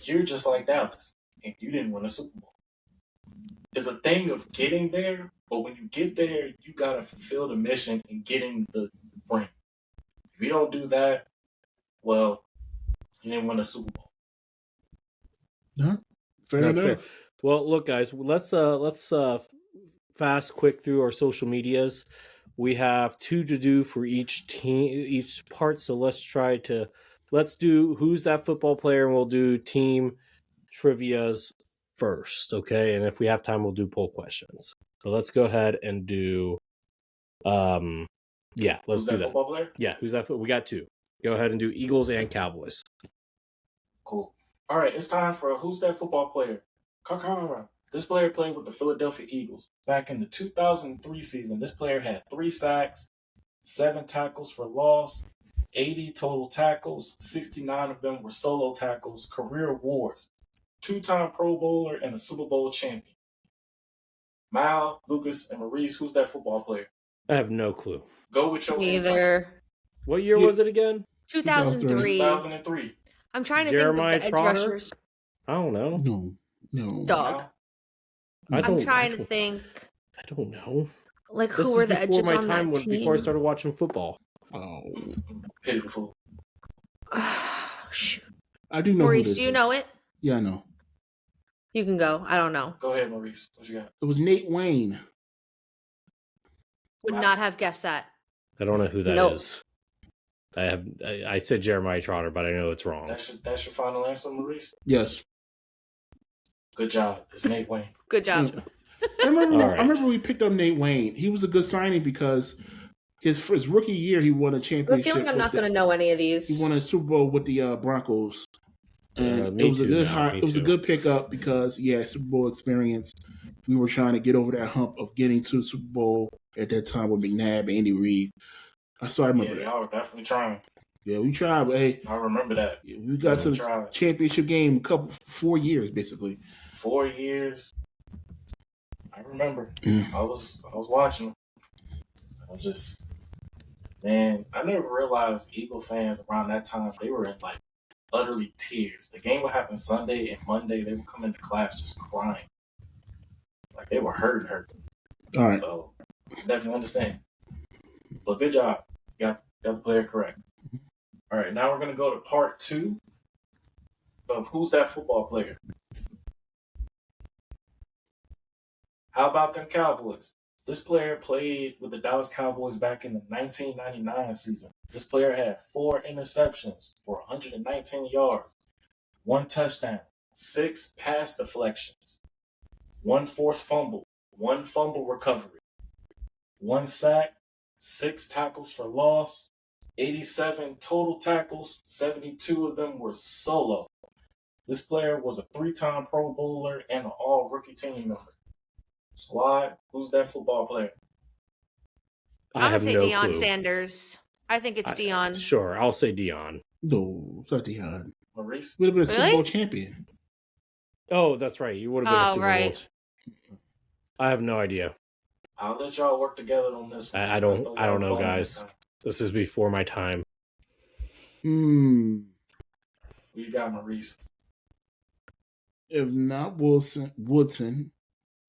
you're just like Dallas, and you didn't win a Super Bowl. It's a thing of getting there, but when you get there, you got to fulfill the mission and getting the ring. If you don't do that, well, you didn't win a Super Bowl. No, That's fair. Well, look, guys, let's fast quick through our social medias. We have 2 to do for each team, each part. So let's do who's that football player, and we'll do team trivias first, okay? And if we have time, we'll do poll questions. So let's go ahead and do, let's Who's do that that. football player? Yeah, who's that? We got 2. Go ahead and do Eagles and Cowboys. Cool. All right, it's time for who's that football player? This player played with the Philadelphia Eagles. Back in the 2003 season, this player had 3 sacks, 7 tackles for loss, 80 total tackles, 69 of them were solo tackles, career awards, 2-time Pro Bowler, and a Super Bowl champion. Mal, Lucas, and Maurice, who's that football player? I have no clue. Go with your Neither. insight. What year was it again? 2003. 2003. I'm trying to Jeremiah think of the edge Trotter? rushers. I don't know. No. Dog. I I'm trying to think. I don't know. Like, This who were is the before edges my on time that team? before I started watching football. Oh, Pitiful. Shoot. I do know. Maurice, do you know it? Yeah, I know. You can go. I don't know. Go ahead, Maurice. What you got? It was Nate Wayne. Would not have guessed that. I don't know who that Nope. is. I said Jeremiah Trotter, but I know it's wrong. That's your final answer, Maurice? Yes. Good job. It's Nate Wayne. Good job. I remember. All right. I remember we picked up Nate Wayne. He was a good signing because his rookie year he won a I have a championship. feeling I'm not going to know any of these. He won a Super Bowl with the Broncos, and me it was a too, good man. hire. Me It was a too. good pickup because he had Super Bowl experience. We were trying to get over that hump of getting to the Super Bowl at that time with McNabb and Andy Reid. So I remember Yeah, that. y'all were definitely trying. Yeah, we tried, but hey, I remember that. we got to the Tried. championship game 4 years basically. 4 years. I remember. Mm. I was watching. I was just, man, I never realized Eagle fans around that time, they were in like utterly tears. The game would happen Sunday and Monday. They would come into class just crying. Like they were hurting. All right. So I definitely understand. But good job. You got the player correct. All right, now we're going to go to part 2 of who's that football player. How about them Cowboys? This player played with the Dallas Cowboys back in the 1999 season. This player had 4 interceptions for 119 yards, 1 touchdown, 6 pass deflections, 1 forced fumble, 1 fumble recovery, 1 sack, 6 tackles for loss, 87 total tackles, 72 of them were solo. This player was a 3-time Pro Bowler and an all-rookie team member. Squad, who's that football player? I I'm have going to say no Deion clue. Sanders. I think it's Deion. Sure, I'll say Dion. No, it's not Deion. Maurice? Would have been a Super Really? Bowl champion. Oh, that's right. You would have been a Oh, Super right. Bowl. I have no idea. I'll let y'all work together on this one. I don't y'all know, won guys. this time. This is before my time. Hmm. Who you got, Maurice? If not Woodson.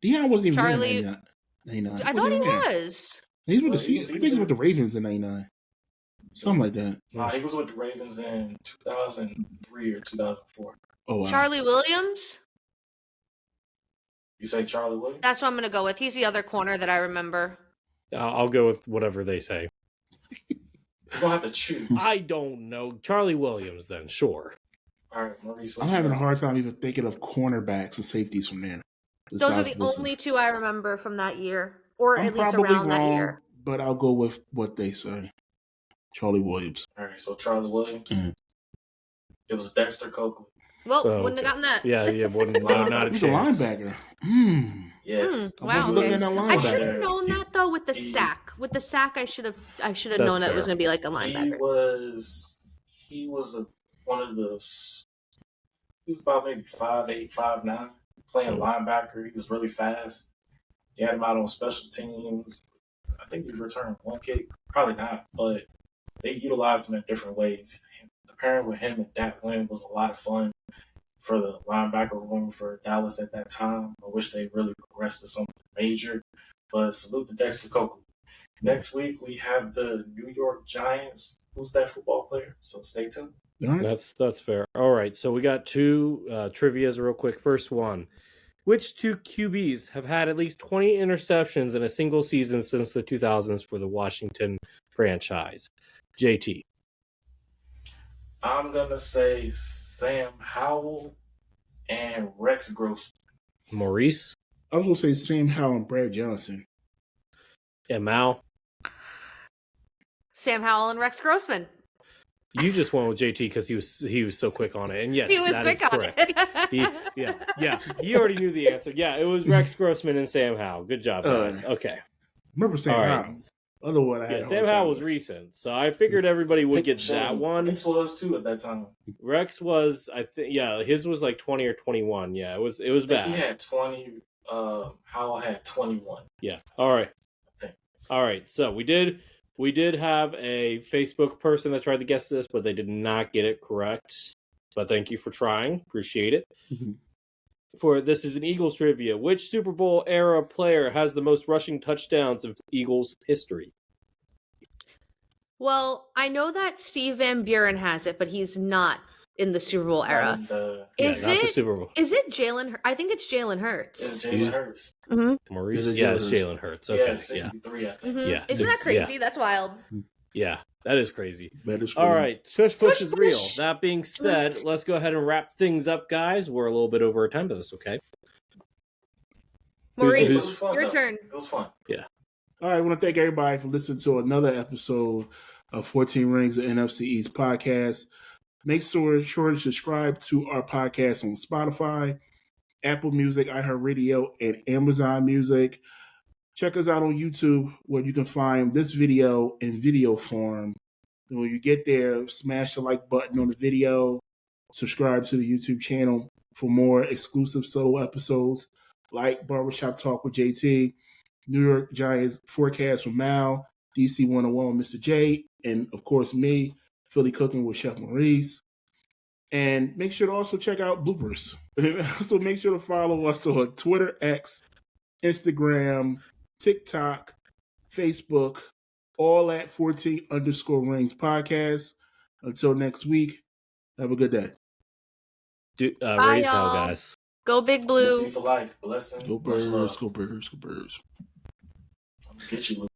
Deion wasn't even Charlie- in 99. I thought he was. He's with Well, the he was- I think he's with the Ravens in 99. Something like that. He was with the Ravens in 2003 or 2004. Oh wow. Charlie Williams? You say Charlie Williams? That's what I'm going to go with. He's the other corner that I remember. I'll go with whatever they say. You're going to have to choose. I don't know. Charlie Williams, then, sure. All right, Maurice, what I'm you having a got? hard time even thinking of cornerbacks and safeties from there. Those are besides the Wilson. only 2 I remember from that year, or I'm at least probably around that wrong, year. but I'll go with what they say. Charlie Williams. All right, so Charlie Williams. Mhm. It was Dexter Coakley. Well, Oh, wouldn't have gotten that. Yeah, wouldn't not a He's a chance. linebacker. Hmm. Yes. I Wow. wasn't looking Okay. at that I linebacker. should have known that though with the He- sack. With the sack, I should have That's known that it was fair. going to be like a He linebacker. was one of the. He was about maybe 5'8", 5'9", playing linebacker. He was really fast. He had him out on special teams. I think he returned 1 kick. Probably not, but they utilized him in different ways. The pairing with him and Dak Wynn was a lot of fun for the linebacker room for Dallas at that time. I wish they really progressed to something major, but salute to Dexter Coakley. Next week, we have the New York Giants who's that football player. So stay tuned. All right. That's fair. All right, so we got two trivias real quick. First one. Which two QBs have had at least 20 interceptions in a single season since the 2000s for the Washington franchise? JT. I'm gonna say Sam Howell and Rex Gross. Maurice. I was gonna say Sam Howell and Brad Johnson. And Mal. Sam Howell and Rex Grossman. You just went with JT because he was so quick on it, and yes, He was that is quick on correct. it. He already knew the answer. Yeah, it was Rex Grossman and Sam Howell. Good job, guys. Okay, Remember Sam All right. Howell? Other one I had. yeah, a Sam hard time Howell was with. recent, so I figured everybody would get that one. Rex was too at that time. Rex was, I think, yeah, his was like 20 or 21. Yeah, it was I think bad. he had 20. Howell had 21. Yeah. All right. I think. All right. So we did have a Facebook person that tried to guess this, but they did not get it correct. But thank you for trying. Appreciate it. Mhm. For this is an Eagles trivia. Which Super Bowl era player has the most rushing touchdowns of Eagles history? Well, I know that Steve Van Buren has it, but he's not in the Super Bowl era. Is Not the it? Super Bowl. Is it Jalen? I think it's Jalen Hurts. It's Jalen Hurts. Maurice? Is it Yeah, it's Jalen Jalen Hurts. Okay. Yeah, 63. I think. Yeah, Isn't that crazy? That's wild. Yeah, that is crazy. That is All crazy. right, Tush Push is Push. real. That being said, let's go ahead and wrap things up, guys. We're a little bit over our time, but that's okay. Maurice, It was fun, your though. turn. It was fun. All right, I want to thank everybody for listening to another episode of 14 Rings of NFC East podcast. Make sure to subscribe to our podcast on Spotify, Apple Music, iHeartRadio, and Amazon Music. Check us out on YouTube where you can find this video in video form. And when you get there, smash the like button on the video, subscribe to the YouTube channel for more exclusive solo episodes like Barbershop Talk with JT, New York Giants forecast from Mal, DC 101 with Mr. J, and of course me, Philly Cooking with Chef Maurice. And make sure to also check out bloopers. Also make sure to follow us on Twitter, X, Instagram, TikTok, Facebook, all at 14_Rings podcast. Until next week, have a good day. Bye, Raise hell, y'all. guys. Go Big See Blue. you for life. Blessing. Go Much Birds, love. go Birds, go Birds. Get you.